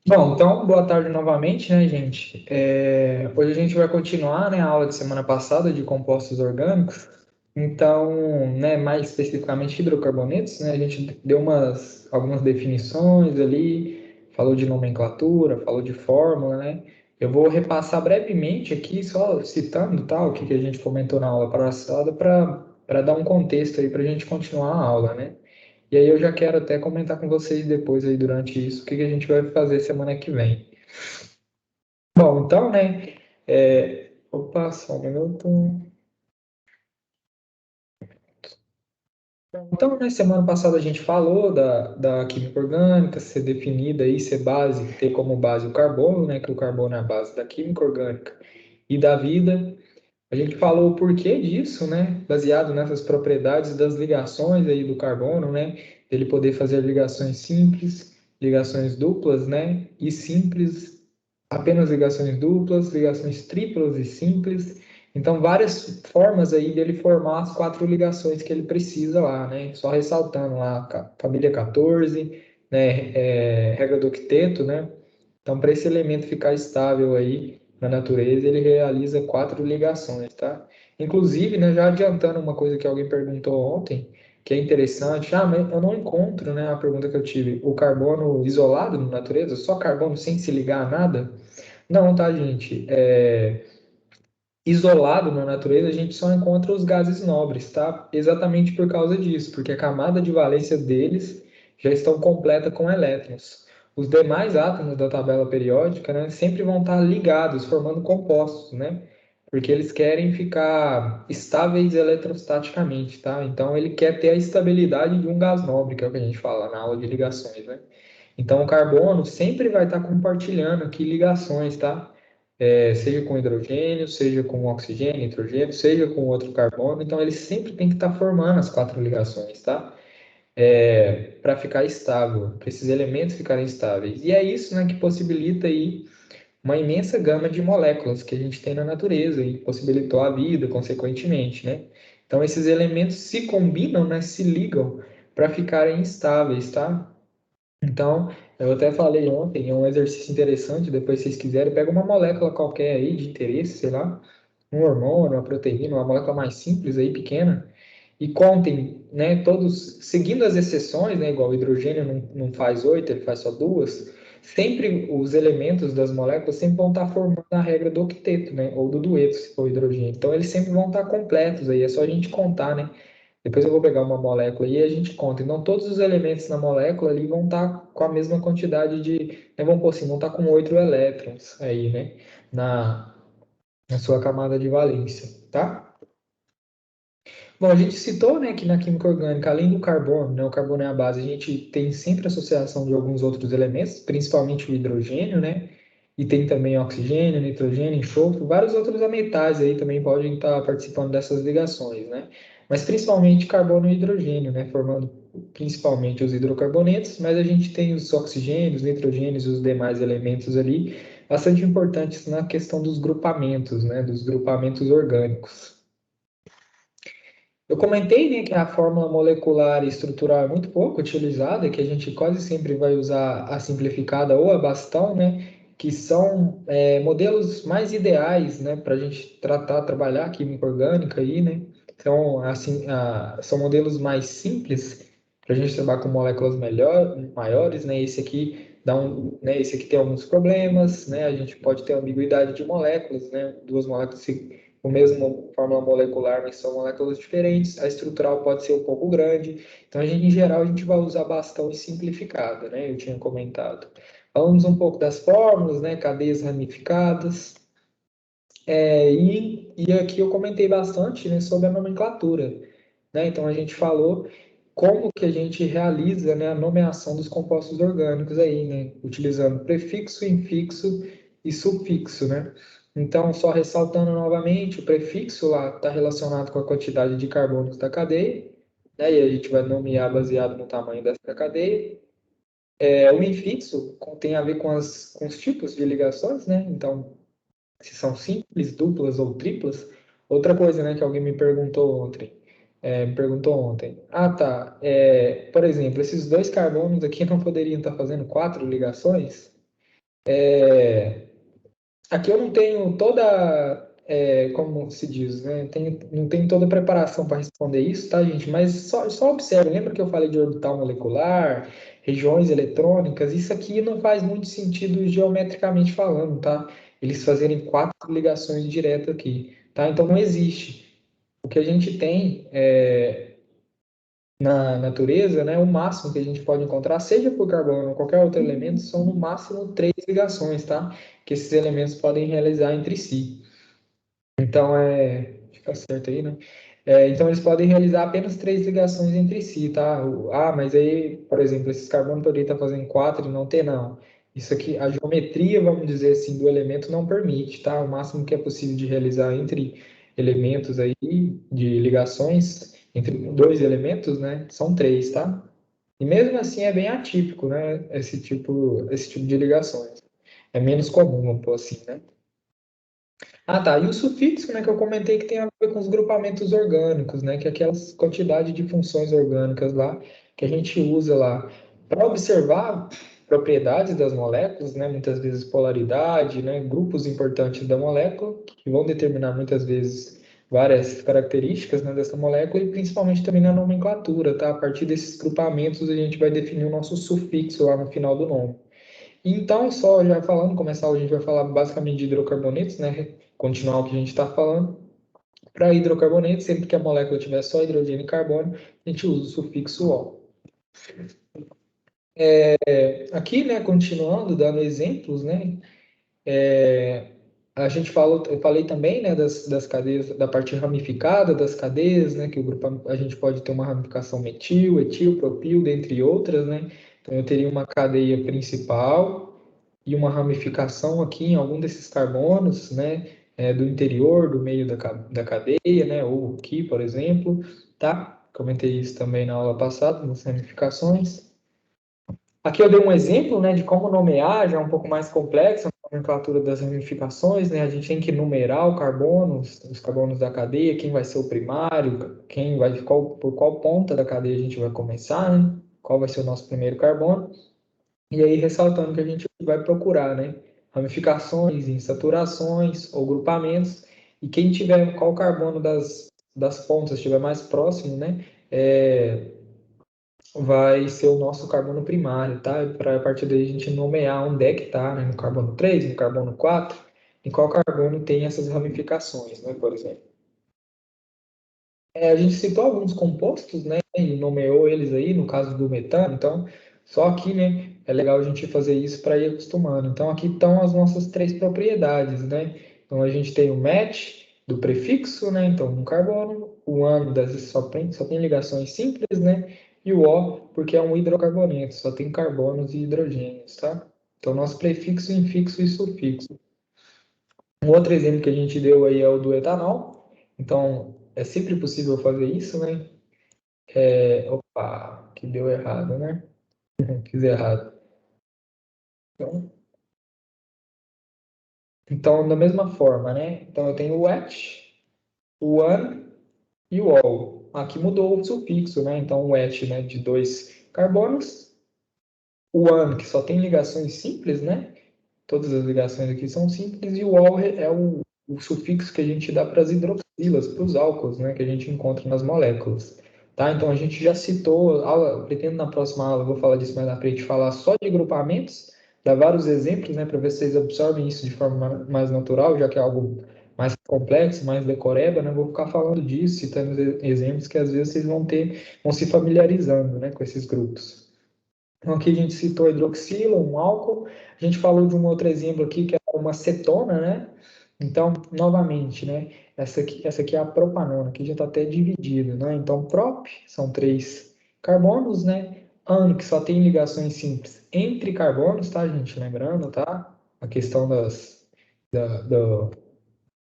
Bom, então, boa tarde novamente, né, gente? Hoje a gente vai continuar, né, a aula de semana passada de compostos orgânicos. Então, né, mais especificamente hidrocarbonetos, né, a gente deu algumas definições ali, falou de nomenclatura, falou de fórmula, né? Eu vou repassar brevemente aqui, só citando, tá, o que a gente comentou na aula passada, para dar um contexto aí para a gente continuar a aula, né? E aí eu já quero até comentar com vocês depois aí durante isso, o que a gente vai fazer semana que vem. Bom, então, né? Opa, só um minuto. Então, né, semana passada a gente falou da química orgânica ser definida aí, ser base, ter como base o carbono, né? Que o carbono é a base da química orgânica e da vida. A gente falou o porquê disso, né? Baseado nessas propriedades das ligações aí do carbono, né? Ele poder fazer ligações simples, ligações duplas, né? E simples, apenas ligações duplas, ligações triplas e simples. Então, várias formas aí dele formar as quatro ligações que ele precisa lá, né? Só ressaltando lá, família 14, né? Regra do octeto, né? Então, para esse elemento ficar estável aí na natureza, ele realiza quatro ligações, tá? Inclusive, né, já adiantando uma coisa que alguém perguntou ontem, que é interessante, mas eu não encontro, né, a pergunta que eu tive, o carbono isolado na natureza, só carbono sem se ligar a nada? Não, tá, gente? Isolado na natureza, a gente só encontra os gases nobres, tá? Exatamente por causa disso, porque a camada de valência deles já estão completa com elétrons. Os demais átomos da tabela periódica, né, sempre vão estar ligados, formando compostos, né? Porque eles querem ficar estáveis eletrostaticamente, tá? Então ele quer ter a estabilidade de um gás nobre, que é o que a gente fala na aula de ligações, né? Então, o carbono sempre vai estar compartilhando aqui ligações, tá? Seja com hidrogênio, seja com oxigênio, nitrogênio, seja com outro carbono. Então, ele sempre tem que estar formando as quatro ligações, tá? Para ficar estável, para esses elementos ficarem estáveis. E é isso, né, que possibilita aí uma imensa gama de moléculas que a gente tem na natureza e possibilitou a vida, consequentemente, né? Então, esses elementos se combinam, né, se ligam para ficarem estáveis, tá? Então, eu até falei ontem, é um exercício interessante, depois se vocês quiserem, pega uma molécula qualquer aí de interesse, sei lá, um hormônio, uma proteína, uma molécula mais simples aí, pequena, e contem, né, todos, seguindo as exceções, né, igual o hidrogênio não faz oito, ele faz só duas, sempre os elementos das moléculas sempre vão estar formando a regra do octeto, né, ou do dueto, se for hidrogênio. Então, eles sempre vão estar completos aí, é só a gente contar, né, depois eu vou pegar uma molécula e a gente conta. Então, todos os elementos na molécula ali vão estar com a mesma quantidade de, né, vamos pôr assim, vão estar com 8 elétrons aí, né, na, na sua camada de valência, tá? Bom, a gente citou, né, que na química orgânica, além do carbono, né, o carbono é a base, a gente tem sempre associação de alguns outros elementos, principalmente o hidrogênio, né, e tem também oxigênio, nitrogênio, enxofre, vários outros metais aí também podem estar participando dessas ligações, né, mas principalmente carbono e hidrogênio, né, formando principalmente os hidrocarbonetos, mas a gente tem os oxigênios, nitrogênios e os demais elementos ali, bastante importantes na questão dos grupamentos, né, dos grupamentos orgânicos. Eu comentei, né, que a fórmula molecular e estrutural é muito pouco utilizada, que a gente quase sempre vai usar a simplificada ou a bastão, né, que são modelos mais ideais, né, para a gente trabalhar a química orgânica aí, né. Então, assim, são modelos mais simples para a gente trabalhar com moléculas maiores, né. Esse aqui tem alguns problemas, né. A gente pode ter ambiguidade de moléculas, né, duas moléculas o mesmo fórmula molecular, mas são moléculas diferentes. A estrutural pode ser um pouco grande. Então, em geral, a gente vai usar bastão e simplificada, né? Eu tinha comentado. Falamos um pouco das fórmulas, né? Cadeias ramificadas. E aqui eu comentei bastante, né, sobre a nomenclatura, né? Então, a gente falou como que a gente realiza, né, a nomeação dos compostos orgânicos aí, né? Utilizando prefixo, infixo e sufixo, né? Então, só ressaltando novamente, o prefixo lá está relacionado com a quantidade de carbonos da cadeia, né? E a gente vai nomear baseado no tamanho dessa cadeia. O infixo tem a ver com os tipos de ligações, né? Então, se são simples, duplas ou triplas. Outra coisa, né, que alguém me perguntou ontem. Ah, tá. Por exemplo, esses dois carbonos aqui não poderiam estar fazendo quatro ligações? Aqui eu não tenho toda, como se diz, né? Não tenho toda a preparação para responder isso, tá, gente? Mas só observe, lembra que eu falei de orbital molecular, regiões eletrônicas? Isso aqui não faz muito sentido geometricamente falando, tá? Eles fazerem quatro ligações diretas aqui, tá? Então não existe. O que a gente tem na natureza, né, o máximo que a gente pode encontrar, seja por carbono ou qualquer outro elemento, são no máximo três ligações, tá? Que esses elementos podem realizar entre si. Então, fica certo aí, né? Então, eles podem realizar apenas três ligações entre si, tá? Mas aí, por exemplo, esses carbonos poderiam estar fazendo quatro e não ter, não. Isso aqui, a geometria, vamos dizer assim, do elemento não permite, tá? O máximo que é possível de realizar entre elementos aí, de ligações, entre dois elementos, né? São três, tá? E mesmo assim é bem atípico, né? Esse tipo de ligações. É menos comum, vamos pôr assim, né? Ah, tá. E o sufixo, né, que eu comentei que tem a ver com os grupamentos orgânicos, né, que é aquela quantidade de funções orgânicas lá que a gente usa lá para observar propriedades das moléculas, né, muitas vezes polaridade, né, grupos importantes da molécula que vão determinar muitas vezes várias características, né, dessa molécula e principalmente também na nomenclatura, tá? A partir desses grupamentos a gente vai definir o nosso sufixo lá no final do nome. Então, só já falando, começar, a gente vai falar basicamente de hidrocarbonetos, né? Continuar o que a gente está falando. Para hidrocarbonetos, sempre que a molécula tiver só hidrogênio e carbono, a gente usa o sufixo O. Aqui, né, continuando, dando exemplos, né? A gente falou, eu falei também, né, das cadeias, da parte ramificada das cadeias, né, que o grupo, a gente pode ter uma ramificação metil, etil, propil, dentre outras, né? Então, eu teria uma cadeia principal e uma ramificação aqui em algum desses carbonos, né, do interior, do meio da cadeia, né, ou aqui, por exemplo, tá? Comentei isso também na aula passada, nas ramificações. Aqui eu dei um exemplo, né, de como nomear, já é um pouco mais complexo, a nomenclatura das ramificações, né, a gente tem que numerar o carbono, os carbonos da cadeia, quem vai ser o primário, por qual ponta da cadeia a gente vai começar, né, qual vai ser o nosso primeiro carbono. E aí, ressaltando que a gente vai procurar, né? Ramificações, insaturações ou grupamentos. E quem tiver, qual carbono das pontas estiver mais próximo, né? Vai ser o nosso carbono primário, tá? Para a partir daí a gente nomear onde é que está, né? No carbono 3, no carbono 4, em qual carbono tem essas ramificações, né? Por exemplo. A gente citou alguns compostos, né, e nomeou eles aí, no caso do metano, então, só aqui, né, é legal a gente fazer isso para ir acostumando. Então, aqui estão as nossas três propriedades, né? Então, a gente tem o match do prefixo, né, então, um carbono, o ano só tem ligações simples, né, e o O, porque é um hidrocarboneto, só tem carbonos e hidrogênios, tá? Então, nosso prefixo, infixo e sufixo. Um outro exemplo que a gente deu aí é o do etanol. Então, é sempre possível fazer isso, né? Opa, que deu errado, né? Fiz errado. Então, da mesma forma, né? Então, eu tenho o at, o an e o ol. Aqui mudou o sufixo, né? Então, o at, né, de dois carbonos. O an, que só tem ligações simples, né? Todas as ligações aqui são simples. E o ol é o sufixo que a gente dá para as hidroxilas, para os álcools, né? Que a gente encontra nas moléculas. Tá? Então, a gente já citou, eu pretendo na próxima aula, eu vou falar disso mais na frente, falar só de agrupamentos, dar vários exemplos, né, para ver se vocês absorvem isso de forma mais natural, já que é algo mais complexo, mais decoreba, né, vou ficar falando disso, citando exemplos que às vezes vocês vão se familiarizando, né, com esses grupos. Então, aqui a gente citou a hidroxila, um álcool. A gente falou de um outro exemplo aqui, que é uma cetona, né? Então, novamente, né? Essa aqui é a propanona, que já está até dividida, né? Então, prop são três carbonos, né? An, que só tem ligações simples entre carbonos, tá, gente? Lembrando, tá? A questão da, da-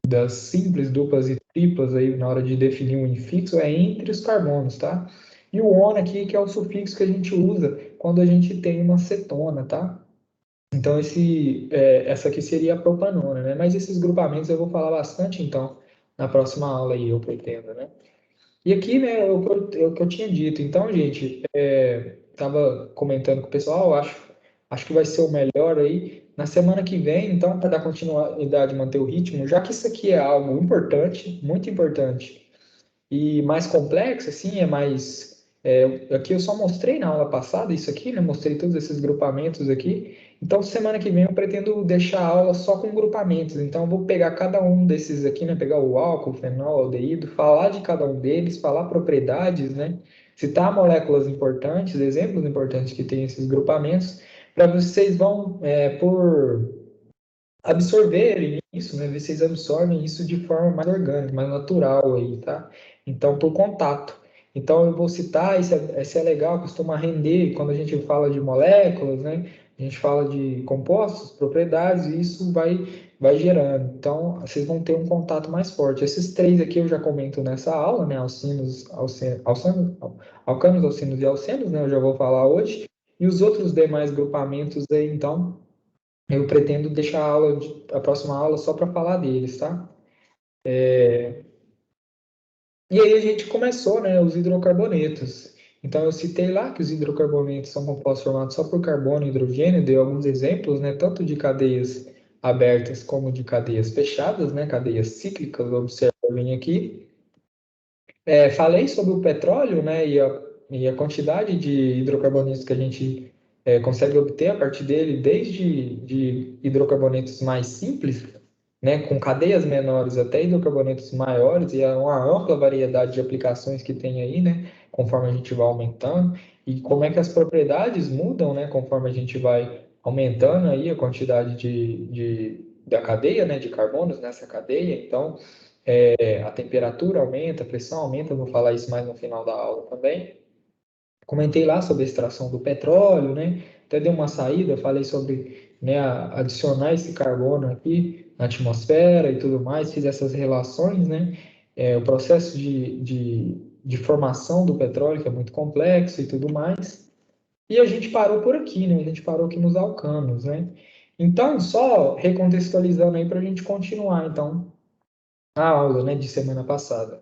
das simples, duplas e triplas aí na hora de definir um infixo é entre os carbonos, tá? E o on aqui, que é o sufixo que a gente usa quando a gente tem uma cetona, tá? Então, essa aqui seria a propanona, né? Mas esses grupamentos eu vou falar bastante, então, na próxima aula aí, eu pretendo, né? E aqui, né, o que eu tinha dito. Então, gente, estava comentando com o pessoal, acho que vai ser o melhor aí. Na semana que vem, então, para dar continuidade e manter o ritmo, já que isso aqui é algo importante, muito importante, e mais complexo, assim, é mais. Aqui eu só mostrei na aula passada isso aqui, né? Mostrei todos esses grupamentos aqui. Então, semana que vem eu pretendo deixar a aula só com grupamentos. Então, eu vou pegar cada um desses aqui, né? Pegar o álcool, o fenol, o aldeído, falar de cada um deles, falar propriedades, né? Citar moléculas importantes, exemplos importantes que tem esses grupamentos, para vocês vão, por absorverem isso, né? Ver se vocês absorvem isso de forma mais orgânica, mais natural aí, tá? Então, por contato. Então, eu vou citar, esse é legal, costuma render quando a gente fala de moléculas, né? A gente fala de compostos, propriedades, e isso vai gerando. Então, vocês vão ter um contato mais forte. Esses três aqui eu já comento nessa aula, né? Alcanos, alcinos e alcenos, né? Eu já vou falar hoje. E os outros demais grupamentos aí, então, eu pretendo deixar a próxima aula só para falar deles, tá? E aí a gente começou, né, os hidrocarbonetos. Então eu citei lá que os hidrocarbonetos são compostos formados só por carbono e hidrogênio, dei alguns exemplos, né, tanto de cadeias abertas como de cadeias fechadas, né, cadeias cíclicas, observem aqui. Falei sobre o petróleo, né, e a quantidade de hidrocarbonetos que a gente consegue obter a partir dele, desde de hidrocarbonetos mais simples, né, com cadeias menores até hidrocarbonetos maiores, e é uma ampla variedade de aplicações que tem aí, né, conforme a gente vai aumentando, e como é que as propriedades mudam, né, conforme a gente vai aumentando aí a quantidade da cadeia, né, de carbonos nessa cadeia. Então, a temperatura aumenta, a pressão aumenta, eu vou falar isso mais no final da aula também. Comentei lá sobre a extração do petróleo, né? Até dei uma saída, falei sobre, né, adicionar esse carbono aqui na atmosfera e tudo mais, fiz essas relações, né? O processo de formação do petróleo, que é muito complexo e tudo mais. E a gente parou por aqui, né? A gente parou aqui nos alcanos, né? Então, só recontextualizando aí para a gente continuar, então, a aula, né, de semana passada.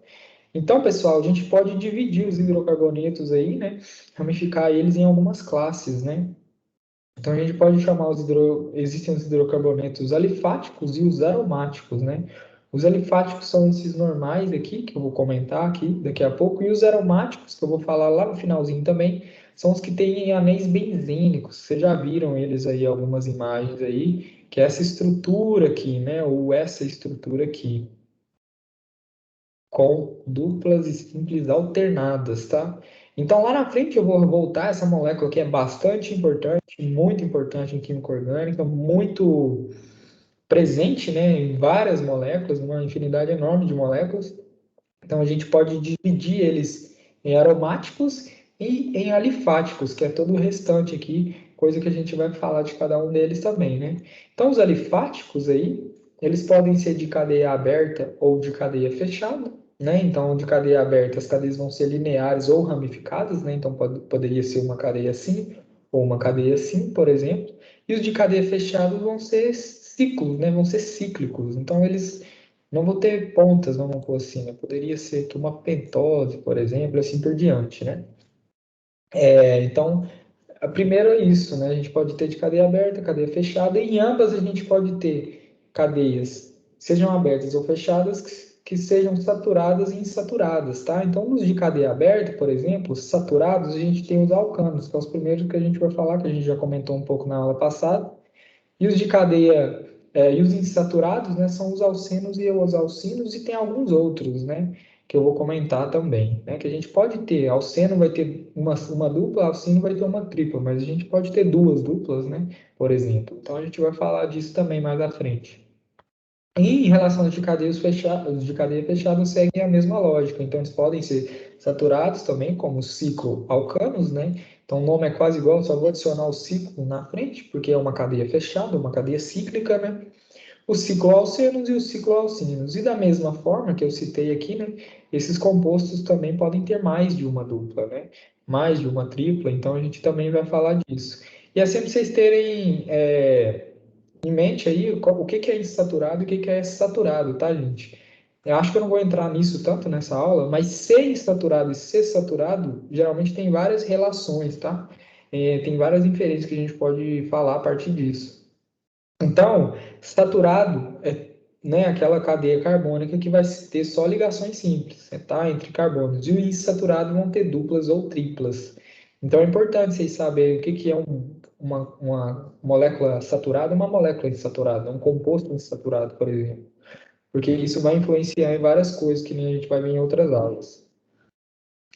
Então, pessoal, a gente pode dividir os hidrocarbonetos aí, né? Ramificar eles em algumas classes, né? Então, a gente pode chamar existem os hidrocarbonetos alifáticos e os aromáticos, né? Os alifáticos são esses normais aqui, que eu vou comentar aqui daqui a pouco, e os aromáticos, que eu vou falar lá no finalzinho também, são os que têm anéis benzênicos. Vocês já viram eles aí, algumas imagens aí, que é essa estrutura aqui, né? Ou essa estrutura aqui com duplas e simples alternadas, tá? Então, lá na frente eu vou voltar essa molécula que é bastante importante, muito importante em química orgânica, muito presente, né, em várias moléculas, uma infinidade enorme de moléculas. Então, a gente pode dividir eles em aromáticos e em alifáticos, que é todo o restante aqui, coisa que a gente vai falar de cada um deles também, né? Então, os alifáticos aí, eles podem ser de cadeia aberta ou de cadeia fechada, né? Então, de cadeia aberta, as cadeias vão ser lineares ou ramificadas, né? Então, poderia ser uma cadeia assim ou uma cadeia assim, por exemplo. E os de cadeia fechada vão ser ciclos, né? Vão ser cíclicos. Então, eles não vão ter pontas, vamos pôr assim, né? Poderia ser que uma pentose, por exemplo, assim por diante, né? Então, a primeira é isso, né? A gente pode ter de cadeia aberta, cadeia fechada, e em ambas a gente pode ter cadeias, sejam abertas ou fechadas, que sejam saturadas e insaturadas, tá? Então, nos de cadeia aberta, por exemplo, saturados, a gente tem os alcanos, que são os primeiros que a gente vai falar, que a gente já comentou um pouco na aula passada. E os de cadeia, e os insaturados, né, são os alcenos e os alcinos, e tem alguns outros, né, que eu vou comentar também, né, que a gente pode ter, alceno vai ter uma dupla, alcino vai ter uma tripla, mas a gente pode ter duas duplas, né, por exemplo. Então a gente vai falar disso também mais à frente. E em relação aos de cadeias fechadas, os de cadeia fechada seguem a mesma lógica. Então, eles podem ser saturados também, como cicloalcanos, né? Então, o nome é quase igual, só vou adicionar o ciclo na frente, porque é uma cadeia fechada, uma cadeia cíclica, né? Os cicloalcenos e os cicloalcinos. E da mesma forma que eu citei aqui, né? Esses compostos também podem ter mais de uma dupla, né? Mais de uma tripla, então a gente também vai falar disso. E é sempre vocês terem em mente aí o que que é insaturado e o que que é saturado, tá, gente? Eu acho que eu não vou entrar nisso tanto nessa aula, mas ser insaturado e ser saturado geralmente tem várias relações, tá? Tem várias inferências que a gente pode falar a partir disso. Então, saturado é, né, aquela cadeia carbônica que vai ter só ligações simples, né, tá, entre carbonos. E o insaturado vão ter duplas ou triplas. Então, é importante vocês saberem o que, que é uma molécula saturada e uma molécula insaturada, um composto insaturado, por exemplo. Porque isso vai influenciar em várias coisas que nem a gente vai ver em outras aulas.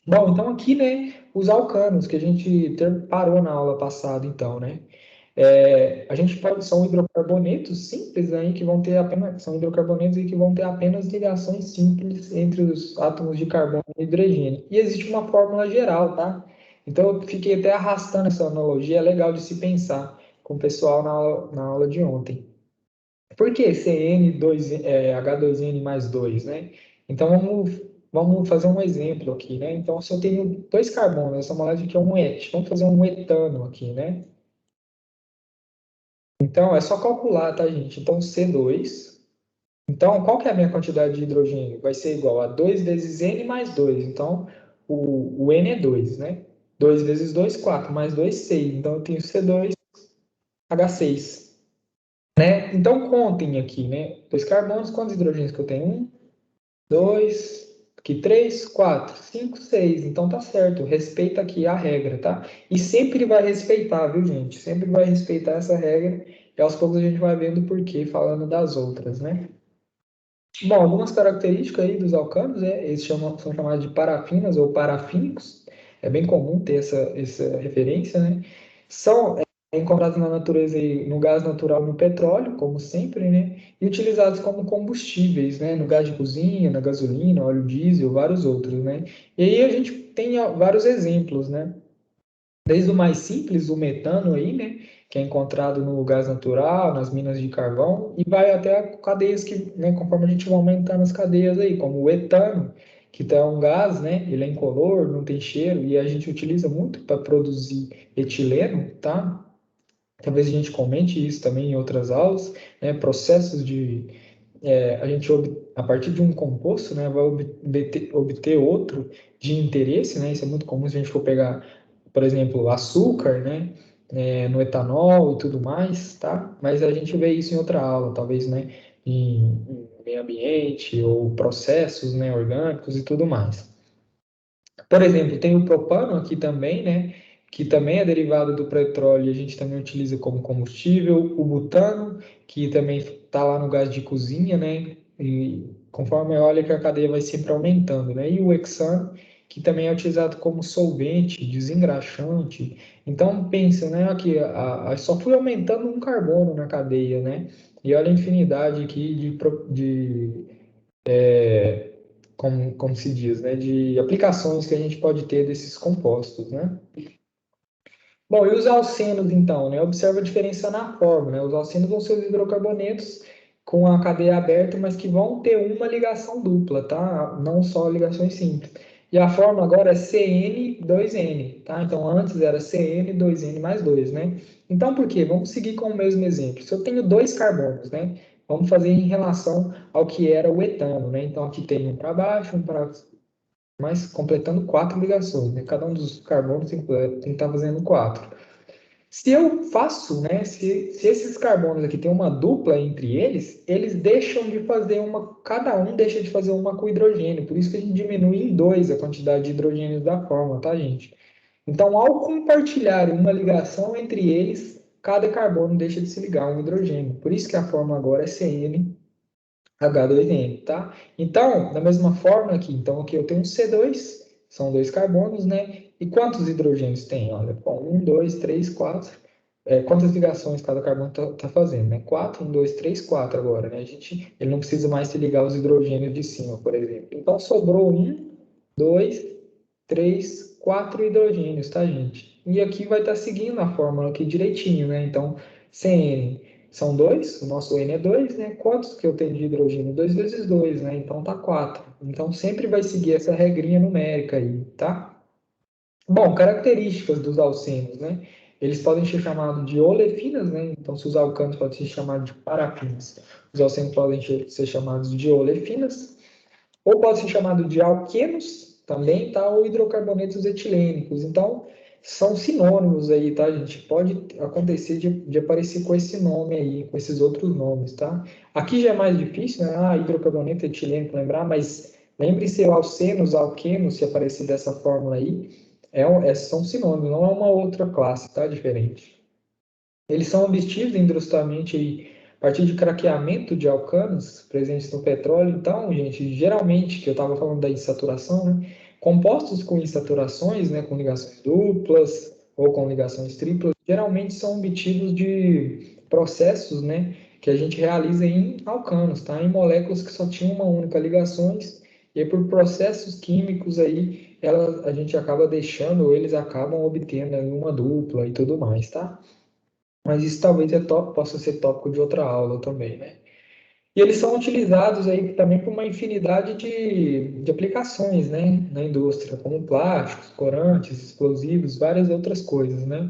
Bom, então aqui, né, os alcanos que a gente parou na aula passada, então, né? A gente pode, são hidrocarbonetos simples aí que vão ter apenas, são hidrocarbonetos e que vão ter apenas ligações simples entre os átomos de carbono e hidrogênio. E existe uma fórmula geral, tá? Então eu fiquei até arrastando essa analogia, é legal de se pensar com o pessoal na aula de ontem. Por que CN2, H2N mais 2, né? Então vamos fazer um exemplo aqui, né? Então se eu tenho dois carbonos, essa molécula aqui é um et, vamos fazer um etano aqui, né? Então, é só calcular, tá, gente? Então, C2. Então, qual que é a minha quantidade de hidrogênio? Vai ser igual a 2 vezes N mais 2. Então, o N é 2, né? 2 vezes 2, 4. Mais 2, 6. Então, eu tenho C2H6. Né? Então, contem aqui, né? Dois carbonos, quantos hidrogênios que eu tenho? Um, 2, aqui 3, 4, 5, 6. Então, tá certo. Respeita aqui a regra, tá? E sempre vai respeitar, viu, gente? Sempre vai respeitar essa regra. E aos poucos a gente vai vendo o porquê, falando das outras, né? Bom, algumas características aí dos alcanos, eles são chamados de parafinas ou parafínicos. É bem comum ter essa referência, né? São encontrados na natureza aí, no gás natural, no petróleo, como sempre, né? E utilizados como combustíveis, né? No gás de cozinha, na gasolina, óleo diesel, vários outros, né? E aí a gente tem vários exemplos, né? Desde o mais simples, o metano aí, né, que é encontrado no gás natural, nas minas de carvão, e vai até cadeias que, né, conforme a gente vai aumentando as cadeias aí, como o etano, que é um gás, né, ele é incolor, não tem cheiro, e a gente utiliza muito para produzir etileno, tá? Talvez a gente comente isso também em outras aulas, né, processos de a gente, a partir de um composto, né, vai obter outro de interesse, né, isso é muito comum se a gente for pegar, por exemplo, açúcar, né, no etanol e tudo mais, tá? Mas a gente vê isso em outra aula, talvez, né, em meio ambiente ou processos, né, orgânicos e tudo mais. Por exemplo, tem o propano aqui também, né? Que também é derivado do petróleo e a gente também utiliza como combustível. O butano, que também está lá no gás de cozinha, né? E conforme olha que a cadeia vai sempre aumentando, né? E o hexano, que também é utilizado como solvente, desengraxante. Então, pensa, né? Aqui, só fui aumentando um carbono na cadeia, né? E olha a infinidade aqui como se diz, né, de aplicações que a gente pode ter desses compostos, né? Bom, e os alcenos, então, né? Observa a diferença na forma, né? Os alcenos vão ser os hidrocarbonetos com a cadeia aberta, mas que vão ter uma ligação dupla, tá? Não só ligações simples. E a forma agora é CN2N, tá? Então, antes era CN2N mais 2, né? Então, por quê? Vamos seguir com o mesmo exemplo. Se eu tenho dois carbonos, né? Vamos fazer em relação ao que era o etano, né? Então, aqui tem um para baixo, um para mas completando quatro ligações, né? Cada um dos carbonos tem que estar fazendo quatro. Se eu faço, né? Se esses carbonos aqui tem uma dupla entre eles, eles deixam de fazer uma, cada um deixa de fazer uma com hidrogênio. Por isso que a gente diminui em dois a quantidade de hidrogênios da forma, tá, gente? Então, ao compartilhar uma ligação entre eles, cada carbono deixa de se ligar a um hidrogênio. Por isso que a forma agora é CN H2N, tá? Então, da mesma forma aqui, então aqui eu tenho um C2, são dois carbonos, né? E quantos hidrogênios tem? Olha, bom, 1, 2, 3, 4. Quantas ligações cada carbono está fazendo, né? 4, 1, 2, 3, 4 agora, né? Ele não precisa mais se ligar os hidrogênios de cima, por exemplo. Então, sobrou 1, 2, 3, 4 hidrogênios, tá, gente? E aqui vai estar seguindo a fórmula aqui direitinho, né? Então, CN são 2, o nosso N é 2, né? Quantos que eu tenho de hidrogênio? 2 vezes 2, né? Então tá 4. Então sempre vai seguir essa regrinha numérica aí, tá? Bom, características dos alcenos, né? Eles podem ser chamados de olefinas, né? Então, se os alcanos podem ser chamados de parafinas, os alcenos podem ser chamados de olefinas, ou pode ser chamado de alquenos também, tá? Ou hidrocarbonetos etilênicos. Então, são sinônimos aí, tá, gente? Pode acontecer de aparecer com esse nome aí, com esses outros nomes, tá? Aqui já é mais difícil, né? Ah, hidrocarboneto etileno, para lembrar, mas lembre-se, alcenos, alquenos, se aparecer dessa fórmula aí, são sinônimos, não é uma outra classe, tá? Diferente. Eles são obtidos industrialmente aí, a partir de craqueamento de alcanos presentes no petróleo. Então, gente, geralmente, que eu estava falando da insaturação, né? Compostos com insaturações, né, com ligações duplas ou com ligações triplas, geralmente são obtidos de processos, né, que a gente realiza em alcanos, tá? Em moléculas que só tinham uma única ligações, e aí, por processos químicos aí, a gente acaba deixando, ou eles acabam obtendo aí uma dupla e tudo mais, tá? Mas isso talvez possa ser tópico de outra aula também, né? E eles são utilizados aí também por uma infinidade de aplicações, né? Na indústria, como plásticos, corantes, explosivos, várias outras coisas, né?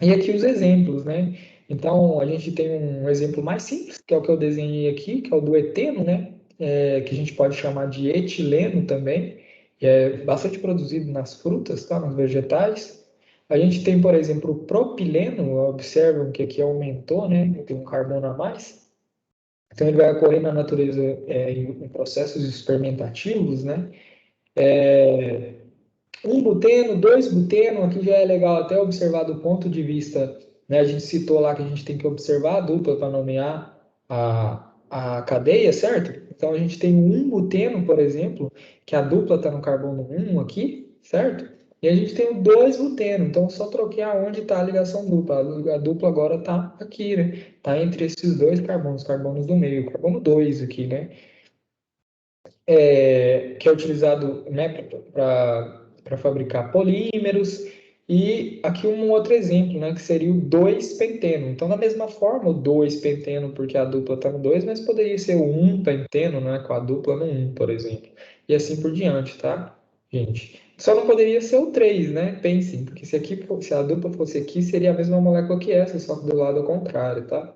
E aqui os exemplos, né? Então, a gente tem um exemplo mais simples, que é o que eu desenhei aqui, que é o do eteno, né? Que a gente pode chamar de etileno também, que é bastante produzido nas frutas, tá? Nos vegetais. A gente tem, por exemplo, o propileno, observam que aqui aumentou, né? Tem um carbono a mais. Então, ele vai ocorrer na natureza em processos experimentativos, né? Um buteno, dois buteno, aqui já é legal até observar do ponto de vista, né? A gente citou lá que a gente tem que observar a dupla para nomear a cadeia, certo? Então a gente tem um buteno, por exemplo, que a dupla está no carbono 1 aqui, certo? E a gente tem o 2 buteno, então só troquei aonde está a ligação dupla. A dupla agora está aqui, né? Está entre esses dois carbonos do meio, carbono 2 aqui, né? Que é utilizado, né, para fabricar polímeros. E aqui um outro exemplo, né, que seria o 2-penteno. Então, da mesma forma, o 2-penteno, porque a dupla está no 2, mas poderia ser o 1-penteno, né, com a dupla no 1, por exemplo. E assim por diante, tá, gente? Só não poderia ser o 3, né? Pensem, porque se a dupla fosse aqui, seria a mesma molécula que essa, só que do lado ao contrário, tá?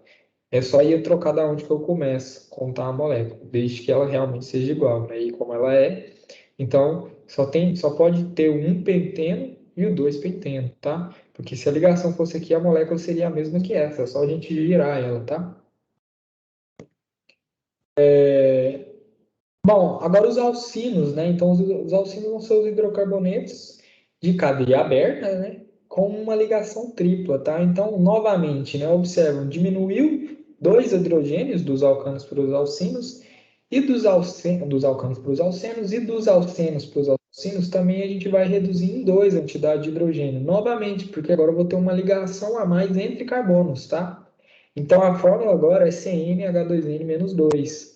É só ir trocar da onde que eu começo, contar a molécula, desde que ela realmente seja igual, né? E como ela é, então só pode ter o 1-penteno e o 2-penteno, tá? Porque se a ligação fosse aqui, a molécula seria a mesma que essa, é só a gente girar ela, tá? Bom, agora os alcinos, né? Então os alcinos vão ser os hidrocarbonetos de cadeia aberta, né? Com uma ligação tripla, tá? Então, novamente, né? Observam, diminuiu dois hidrogênios dos alcanos para os alcinos e dos alcanos para os alcenos e dos alcenos para os alcinos também a gente vai reduzir em dois a quantidade de hidrogênio. Novamente, porque agora eu vou ter uma ligação a mais entre carbonos, tá? Então a fórmula agora é CnH2n-2.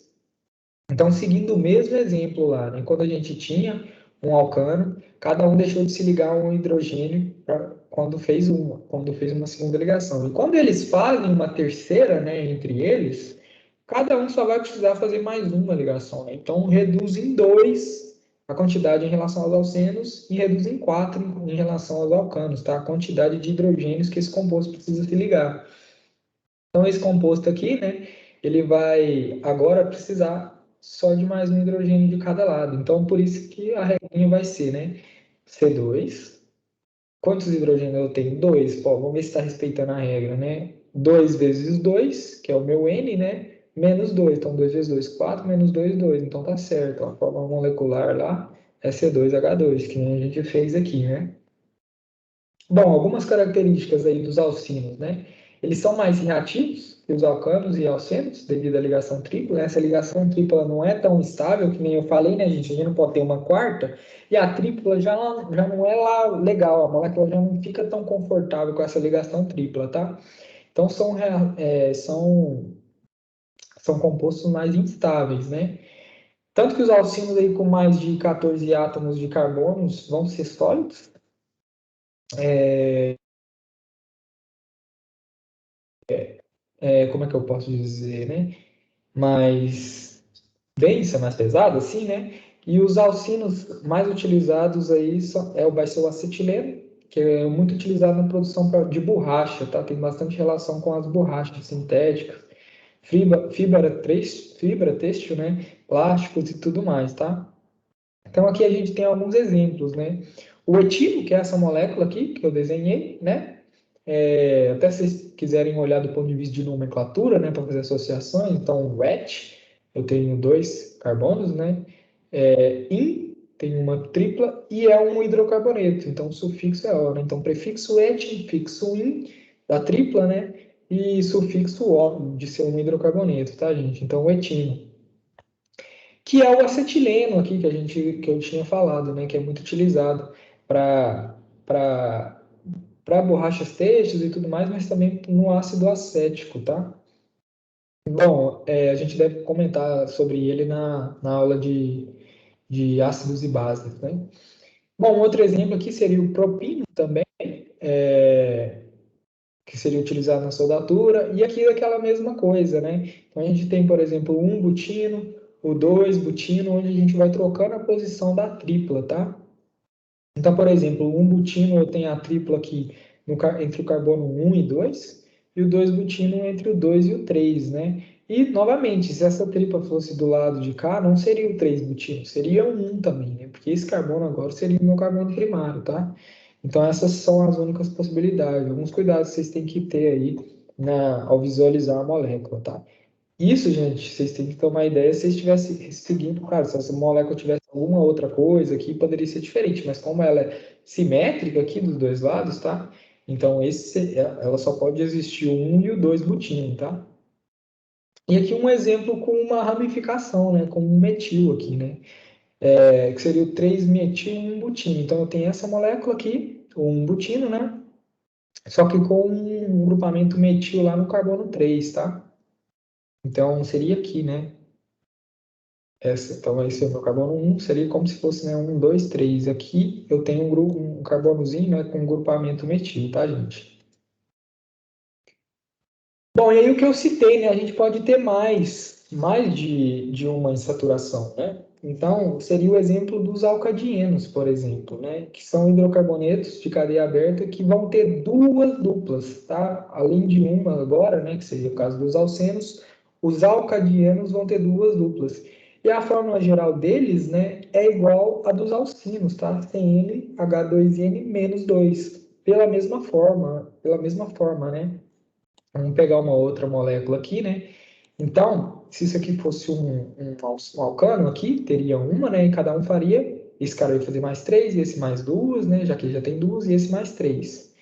Então, seguindo o mesmo exemplo lá, né? Quando a gente tinha um alcano, cada um deixou de se ligar a um hidrogênio quando fez uma segunda ligação. E quando eles fazem uma terceira, né, entre eles, cada um só vai precisar fazer mais uma ligação, né? Então, reduz em dois a quantidade em relação aos alcenos e reduz em quatro em relação aos alcanos, tá? A quantidade de hidrogênios que esse composto precisa se ligar. Então, esse composto aqui, né, ele vai agora precisar só de mais um hidrogênio de cada lado. Então, por isso que a regrinha vai ser, né, C2. Quantos hidrogênios eu tenho? Dois. Pô, vamos ver se está respeitando a regra, né? 2 vezes 2, que é o meu N, né? Menos 2. Então, 2 vezes 2, 4, menos 2, 2. Então, tá certo. A forma molecular lá é C2H2, que nem a gente fez aqui, né? Bom, algumas características aí dos alcinos, né? Eles são mais reativos que os alcanos e alcenos, devido à ligação tripla, né? Essa ligação tripla não é tão estável, que nem eu falei, né, gente? A gente não pode ter uma quarta, e a tripla já não é lá legal, a molécula já não fica tão confortável com essa ligação tripla, tá? Então, são compostos mais instáveis, né? Tanto que os alcinos aí com mais de 14 átomos de carbonos vão ser sólidos. Como é que eu posso dizer, né? Mais densa, mais pesada, assim, né? E os alcinos mais utilizados aí vai ser o acetileno, que é muito utilizado na produção de borracha, tá? Tem bastante relação com as borrachas sintéticas, fibra têxtil, né? Plásticos e tudo mais, tá? Então aqui a gente tem alguns exemplos, né? O etilo, que é essa molécula aqui que eu desenhei, né? Até se vocês quiserem olhar do ponto de vista de nomenclatura, né, para fazer associações, então o et, eu tenho 2 carbonos, né? In tem uma tripla e é um hidrocarboneto, então o sufixo é O, né? Então prefixo et, fixo in da tripla, né? E sufixo O de ser um hidrocarboneto, tá, gente? Então o etino, que é o acetileno aqui que eu tinha falado, né? Que é muito utilizado para borrachas têxteis e tudo mais, mas também no ácido acético, tá? Bom, a gente deve comentar sobre ele na aula de ácidos e bases, né? Bom, outro exemplo aqui seria o propino também, que seria utilizado na soldatura, e aqui é aquela mesma coisa, né? Então a gente tem, por exemplo, o 1 butino, o 2 butino, onde a gente vai trocando a posição da tripla, tá? Então, por exemplo, o 1-butino eu tenho a tripla aqui entre o carbono 1 e 2, e o 2-butino entre o 2 e o 3, né? E, novamente, se essa tripla fosse do lado de cá, não seria o 3-butino, seria o 1 também, né? Porque esse carbono agora seria o meu carbono primário, tá? Então, essas são as únicas possibilidades. Alguns cuidados vocês têm que ter aí ao visualizar a molécula, tá? Isso, gente, vocês têm que tomar ideia se vocês estivessem seguindo, claro, se essa molécula tivesse alguma outra coisa aqui, poderia ser diferente, mas como ela é simétrica aqui dos dois lados, tá? Então, ela só pode existir o 1 e o 2 butino, tá? E aqui um exemplo com uma ramificação, né? Com um metil aqui, né? Que seria o 3-metil 1-butino. Então, eu tenho essa molécula aqui, o 1-butino, né? Só que com um grupamento metil lá no carbono 3, tá? Então, seria aqui, né? Então, esse é o meu carbono 1, seria como se fosse, né, 1, 2, 3. Aqui eu tenho um carbonozinho, né, com um grupamento metil, tá, gente? Bom, e aí o que eu citei, né, a gente pode ter mais de uma insaturação, né? Então, seria o exemplo dos alcadienos, por exemplo, né, que são hidrocarbonetos de cadeia aberta que vão ter duas duplas, tá? Além de uma agora, né, que seria o caso dos alcenos, os alcadienos vão ter duas duplas. E a fórmula geral deles, né, é igual a dos alcinos, tá? CnH2n menos 2, pela mesma forma, né? Vamos pegar uma outra molécula aqui, né? Então, se isso aqui fosse um alcano aqui, teria uma, né? E cada um faria, esse cara vai fazer mais três, e esse mais duas, né? Já que ele já tem duas, e esse mais três.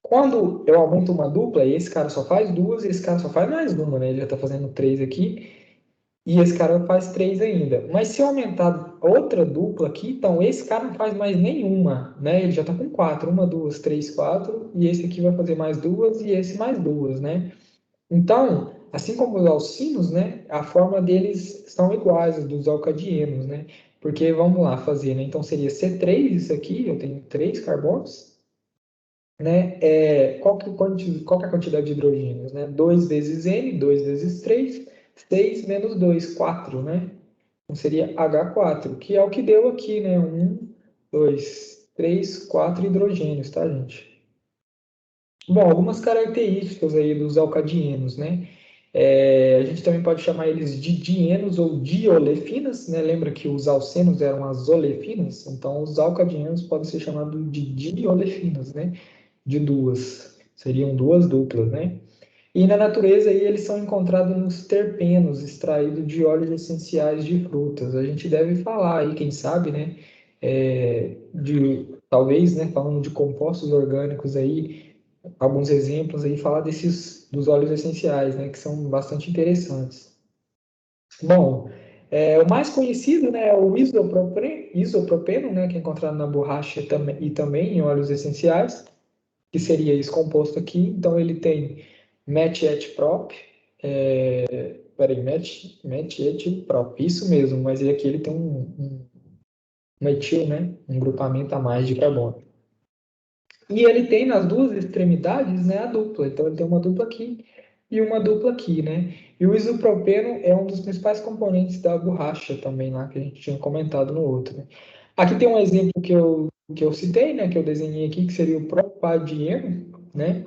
Quando eu aumento uma dupla, esse cara só faz duas, e esse cara só faz mais uma, né? Ele já está fazendo três aqui, e esse cara faz três ainda. Mas se eu aumentar outra dupla aqui, então esse cara não faz mais nenhuma, né? Ele já está com quatro, uma, duas, três, quatro, e esse aqui vai fazer mais duas, e esse mais duas, né? Então, assim como os alcinos, né, a forma deles são iguais às dos alcadienos, né? Porque vamos lá fazer, né? Então seria C3 isso aqui, eu tenho três carbonos, né? Qual que é a quantidade de hidrogênios, né? 2 vezes N, 2 vezes 3, 6 menos 2, 4, né? Então seria H4, que é o que deu aqui, né? Um, 2, 3, 4 hidrogênios, tá, gente? Bom, algumas características aí dos alcadienos, né? A gente também pode chamar eles de dienos ou diolefinas, né? Lembra que os alcenos eram as olefinas? Então, os alcadienos podem ser chamados de diolefinas, né? De duas. Seriam duas duplas, né? E na natureza aí, eles são encontrados nos terpenos extraídos de óleos essenciais de frutas. A gente deve falar aí, quem sabe, né? Talvez, né? Falando de compostos orgânicos aí, alguns exemplos aí, falar dos óleos essenciais, né, que são bastante interessantes. Bom, o mais conhecido, né, é o isopropeno, né, que é encontrado na borracha e também em óleos essenciais, que seria esse composto aqui. Então, ele tem metietprop, metietprop, isso mesmo, mas aqui ele tem um etil, né, um grupamento a mais de carbono. E ele tem nas duas extremidades, né, a dupla. Então ele tem uma dupla aqui e uma dupla aqui, né? E o isopropeno é um dos principais componentes da borracha também lá que a gente tinha comentado no outro, né? Aqui tem um exemplo que eu citei, né, que eu desenhei aqui, que seria o propadieno, né?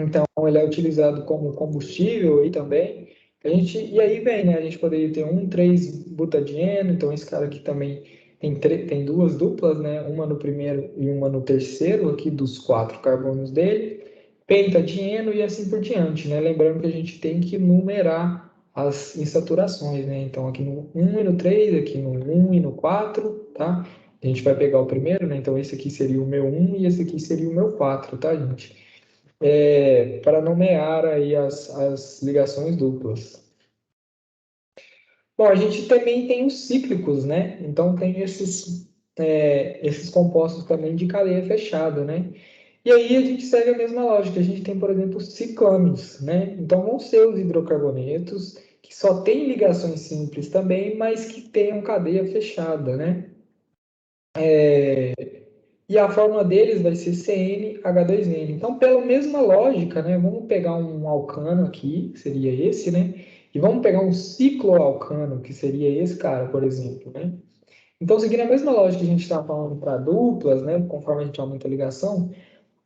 Então ele é utilizado como combustível aí também. E aí vem, né? A gente poderia ter 1,3-butadieno, então esse cara aqui também tem duas duplas, né? Uma no primeiro e uma no terceiro, aqui dos 4 carbonos dele, pentadieno e assim por diante, né? Lembrando que a gente tem que numerar as insaturações, né? Então, aqui no 1 e no 3, aqui no 1 e no 4, tá? A gente vai pegar o primeiro, né? Então, esse aqui seria o meu 1 e esse aqui seria o meu 4, tá, gente? Para nomear aí as ligações duplas. Bom, a gente também tem os cíclicos, né? Então, tem esses compostos também de cadeia fechada, né? E aí a gente segue a mesma lógica. A gente tem, por exemplo, os ciclanos, né? Então, vão ser os hidrocarbonetos que só têm ligações simples também, mas que tenham cadeia fechada, né? E a fórmula deles vai ser CnH2n. Então, pela mesma lógica, né, vamos pegar um alcano aqui, que seria esse, né? E vamos pegar um cicloalcano, que seria esse cara, por exemplo, né? Então, seguindo a mesma lógica que a gente está falando para duplas, né, conforme a gente aumenta a ligação,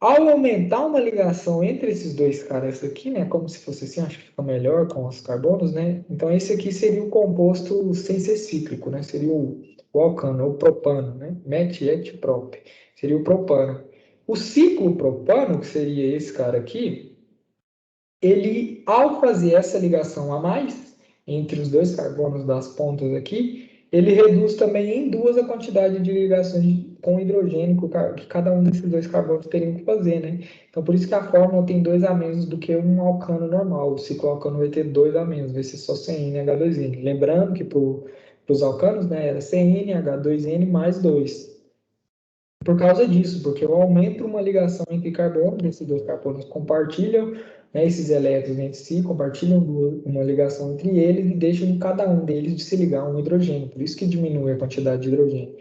ao aumentar uma ligação entre esses dois caras aqui, né, como se fosse assim, acho que fica melhor com os carbonos, né? Então, esse aqui seria o composto sem ser cíclico, né? Seria o alcano, o propano, né? Met-et-prop, seria o propano. O ciclopropano, que seria esse cara aqui, ele, ao fazer essa ligação a mais entre os dois carbonos das pontas aqui, ele reduz também em duas a quantidade de ligações com hidrogênio que cada um desses dois carbonos teriam que fazer, né? Então, por isso que a fórmula tem 2 a menos do que um alcano normal. O cicloalcano vai ter 2 a menos, vai ser só CnH2n. Lembrando que para os alcanos, né, era CnH2n mais 2 por causa disso, porque eu aumento uma ligação entre carbonos, esses dois carbonos compartilham, né, esses elétrons entre si, compartilham uma ligação entre eles e deixam cada um deles de se ligar a um hidrogênio, por isso que diminui a quantidade de hidrogênio.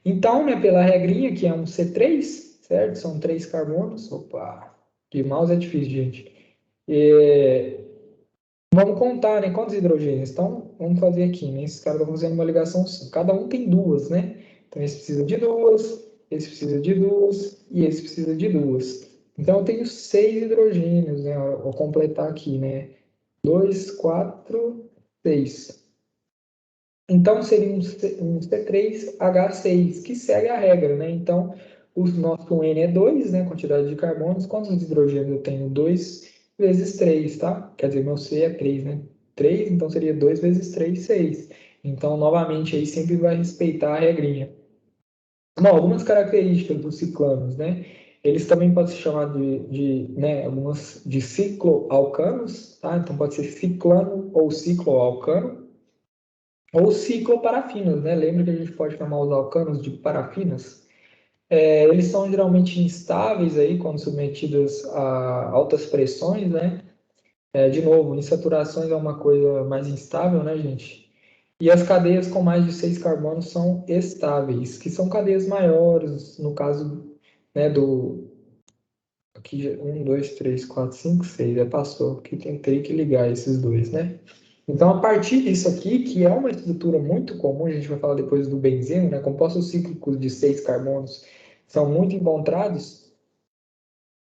Então, né, pela regrinha, que é um C3, certo? São 3 carbonos. Opa, que mouse é difícil, gente. É, vamos contar, né, quantos hidrogênios. Então, vamos fazer aqui, né? Esses caras estão fazendo uma ligação, cada um tem duas, né? Então, esse precisa de duas, esse precisa de duas e esse precisa de duas. Então, eu tenho 6 hidrogênios, né? Vou completar aqui, né? 2, 4, 6. Então, seria um C3H6, que segue a regra, né? Então, o nosso N é 2, né? Quantidade de carbonos. Quantos hidrogênios eu tenho? 2 vezes 3, tá? Quer dizer, meu C é 3, né? 3, então seria 2 vezes 3, 6. Então, novamente, aí sempre vai respeitar a regrinha. Bom, algumas características dos ciclanos, né? Eles também podem ser chamados né, algumas de cicloalcanos, tá? Então, pode ser ciclano ou cicloalcano. Ou cicloparafinas, né? Lembra que a gente pode chamar os alcanos de parafinas? Eles são geralmente instáveis aí quando submetidos a altas pressões, né? De novo, insaturações é uma coisa mais instável, né, gente? E as cadeias com mais de 6 carbonos são estáveis, que são cadeias maiores, no caso, né, do... Aqui, 1, 2, 3, 4, 5, 6, passou, que tentei que ligar esses dois, né? Então, a partir disso aqui, que é uma estrutura muito comum, a gente vai falar depois do benzeno, né? Compostos cíclicos de 6 carbonos são muito encontrados.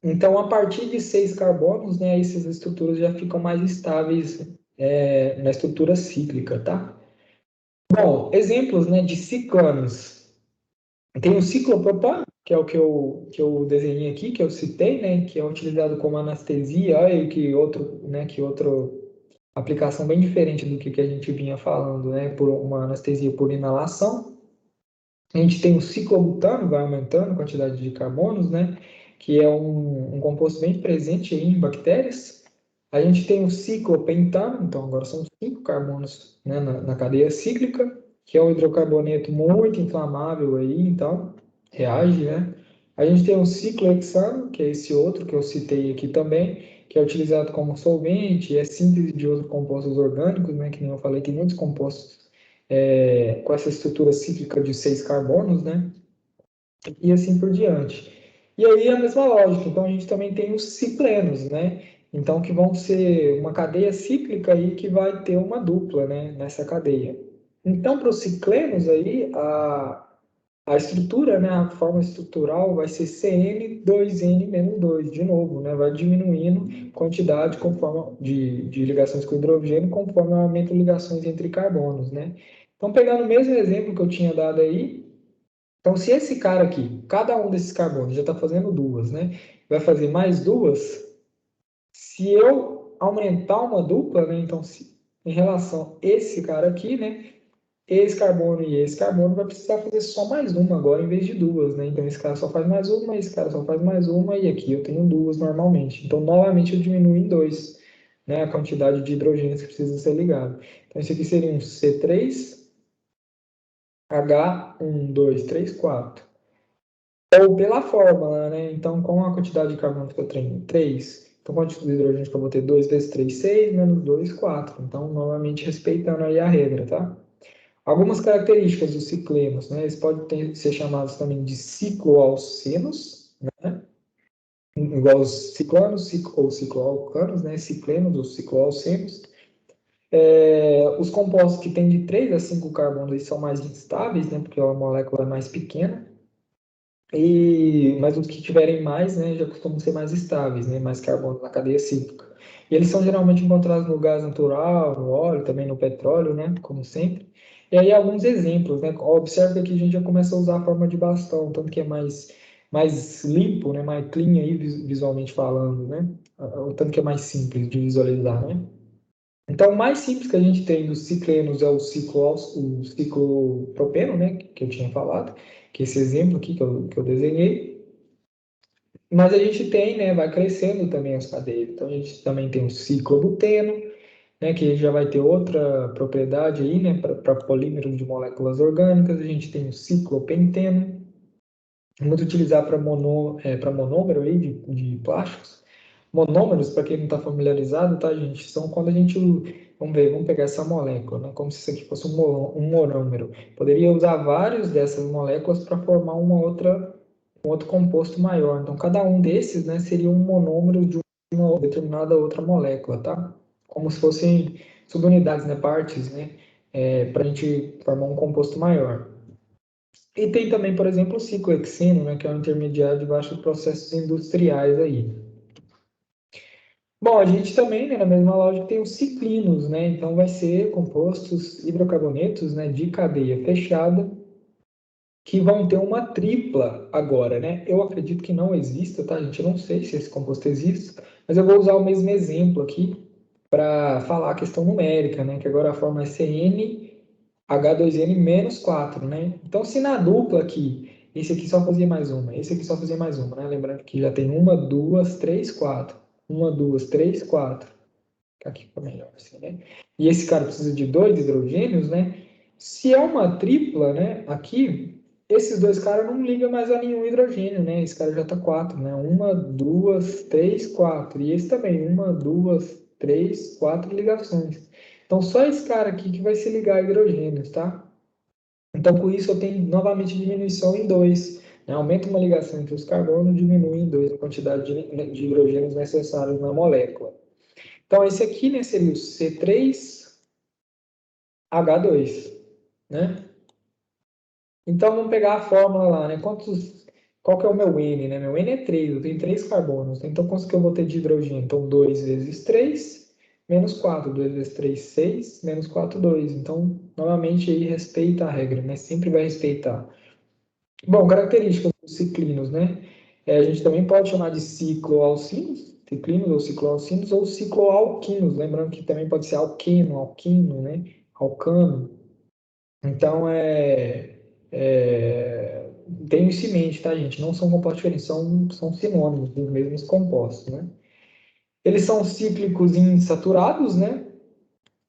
Então, a partir de 6 carbonos, né, essas estruturas já ficam mais estáveis na estrutura cíclica, tá? Bom, exemplos, né, de ciclanos. Tem o ciclopropano, que é o que eu desenhei aqui, que eu citei, né, que é utilizado como anestesia, olha que outro, né, que outro aplicação bem diferente do que a gente vinha falando, né, por uma anestesia por inalação. A gente tem o ciclobutano, vai aumentando a quantidade de carbonos, né, que é um composto bem presente em bactérias. A gente tem o ciclopentano, então agora são 5 carbonos, né, na cadeia cíclica, que é um hidrocarboneto muito inflamável aí, então reage, né? A gente tem o ciclohexano, que é esse outro que eu citei aqui também, que é utilizado como solvente, é síntese de outros compostos orgânicos, né? Que nem eu falei, tem muitos compostos com essa estrutura cíclica de 6 carbonos, né? E assim por diante. E aí a mesma lógica, então a gente também tem os ciclenos, né? Então que vão ser uma cadeia cíclica aí que vai ter uma dupla, né, nessa cadeia. Então para os ciclenos aí a estrutura, né, a forma estrutural vai ser Cn2n-2, de novo, né, vai diminuindo quantidade conforme de ligações com hidrogênio conforme aumenta ligações entre carbonos, né. Então, pegando o mesmo exemplo que eu tinha dado aí, então se esse cara aqui, cada um desses carbonos já está fazendo duas, né? Vai fazer mais duas, se eu aumentar uma dupla, né? Então, em relação a esse cara aqui, né? Esse carbono e esse carbono vai precisar fazer só mais uma agora em vez de duas, né? Então esse cara só faz mais uma, esse cara só faz mais uma e aqui eu tenho duas normalmente. Então novamente eu diminuo em dois, né? A quantidade de hidrogênios que precisa ser ligado. Então esse aqui seria um C3H1, 2, 3, 4. Ou pela fórmula, né? Então com a quantidade de carbono que eu tenho 3, então quantos hidrogênios que eu vou ter? 2 vezes 3, 6, menos 2, 4. Então novamente respeitando aí a regra, tá? Algumas características dos ciclenos, né? Eles podem ser chamados também de cicloalcenos, né? Igual os ciclanos ou cicloalcanos, né? Ciclenos ou cicloalcenos. Os compostos que têm de 3 a 5 carbonos eles são mais instáveis, né? Porque a molécula é mais pequena. Mas os que tiverem mais, né, já costumam ser mais estáveis, né? Mais carbono na cadeia cíclica. E eles são geralmente encontrados no gás natural, no óleo, também no petróleo, né? Como sempre. E aí alguns exemplos, né? Observe que aqui a gente já começa a usar a forma de bastão, tanto que é mais limpo, né? Mais clean aí visualmente falando, né? O tanto que é mais simples de visualizar, né? Então, o mais simples que a gente tem dos ciclenos é o ciclopropeno, né? Que eu tinha falado, que é esse exemplo aqui que eu desenhei. Mas a gente tem, né? Vai crescendo também as cadeias. Então, a gente também tem o ciclobuteno, né, que já vai ter outra propriedade aí, né, para polímeros de moléculas orgânicas. A gente tem o ciclopenteno, muito utilizado para monômero aí de plásticos. Monômeros, para quem não está familiarizado, tá, gente, são quando a gente, vamos pegar essa molécula, né, como se isso aqui fosse um monômero. Poderia usar vários dessas moléculas para formar um outro composto maior. Então, cada um desses, né, seria um monômero de uma determinada outra molécula, tá? Como se fossem subunidades, né, partes, né, para a gente formar um composto maior. E tem também, por exemplo, o ciclohexeno, né, que é um intermediário de baixos processos industriais aí. Bom, a gente também, né, na mesma lógica, tem os ciclinos, né? Então vai ser compostos hidrocarbonetos, né, de cadeia fechada, que vão ter uma tripla agora, né? Eu acredito que não exista, tá, gente? Eu não sei se esse composto existe, mas eu vou usar o mesmo exemplo aqui para falar a questão numérica, né? Que agora a forma é CnH2n menos 4, né? Então, se na dupla aqui, esse aqui só fazia mais uma, esse aqui só fazia mais uma, né? Lembrando que já tem uma, duas, três, quatro. Uma, duas, três, quatro. Aqui fica melhor assim, né? E esse cara precisa de dois hidrogênios, né? Se é uma tripla, né? Aqui, esses dois caras não ligam mais a nenhum hidrogênio, né? Esse cara já tá quatro, né? Uma, duas, três, quatro. E esse também, uma, duas, três, quatro ligações. Então, só esse cara aqui que vai se ligar a hidrogênios, tá? Então, com isso, eu tenho novamente diminuição em dois, né? Aumenta uma ligação entre os carbonos, diminui em dois a quantidade de hidrogênios necessários na molécula. Então, esse aqui, né, seria o C3H2, né? Então, vamos pegar a fórmula lá, né? Qual que é o meu N, né? Meu N é 3, eu tenho 3 carbonos. Então, quanto que eu vou ter de hidrogênio? Então, 2 vezes 3, menos 4. 2 vezes 3, 6, menos 4, 2. Então, novamente, aí respeita a regra, né? Sempre vai respeitar. Bom, características dos ciclinos, né? A gente também pode chamar de ciclinos ou cicloalcinos ou cicloalquinos, lembrando que também pode ser alquino, né? Alcano. Então, tenho isso em mente, tá, gente? Não são compostos diferentes, são sinônimos dos mesmos compostos, né? Eles são cíclicos insaturados, né?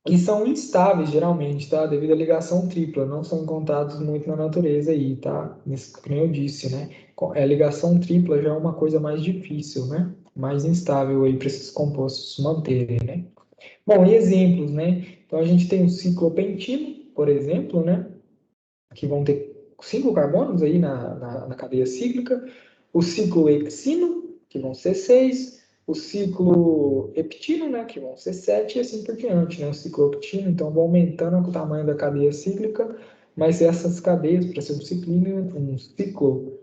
E são instáveis, geralmente, tá? Devido à ligação tripla, não são encontrados muito na natureza aí, tá? Como eu disse, né? A ligação tripla já é uma coisa mais difícil, né? Mais instável aí para esses compostos se manterem, né? Bom, e exemplos, né? Então a gente tem o ciclopentino, por exemplo, né? Que vão ter 5 carbonos aí na cadeia cíclica. O ciclohexino, que vão ser 6. O cicloheptino, né, que vão ser 7, e assim por diante, né? O ciclooctino, então vão aumentando o tamanho da cadeia cíclica, mas essas cadeias, para ser um ciclino, um ciclo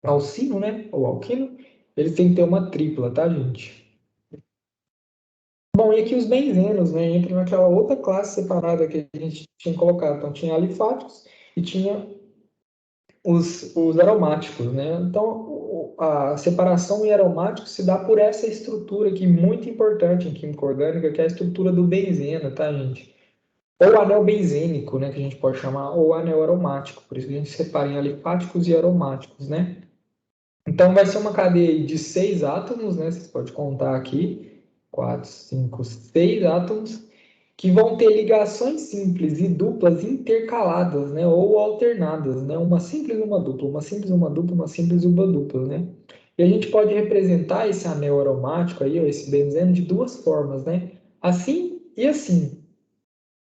alcino, né, ou alquino, eles têm que ter uma tripla, tá, gente? Bom, e aqui os benzenos, né, entram naquela outra classe separada que a gente tinha colocado. Então, tinha alifáticos e tinha os aromáticos, né? Então, a separação em aromáticos se dá por essa estrutura aqui muito importante em química orgânica, que é a estrutura do benzeno, tá, gente? Ou anel benzênico, né, que a gente pode chamar, ou anel aromático. Por isso que a gente separa em alifáticos e aromáticos, né? Então, vai ser uma cadeia de 6 átomos, né? Vocês podem contar aqui. 4, 5, 6 átomos que vão ter ligações simples e duplas intercaladas, né, ou alternadas, né, uma simples e uma dupla, uma simples e uma dupla, uma simples e uma dupla, né? E a gente pode representar esse anel aromático aí, ou esse benzeno, de duas formas, né? Assim e assim.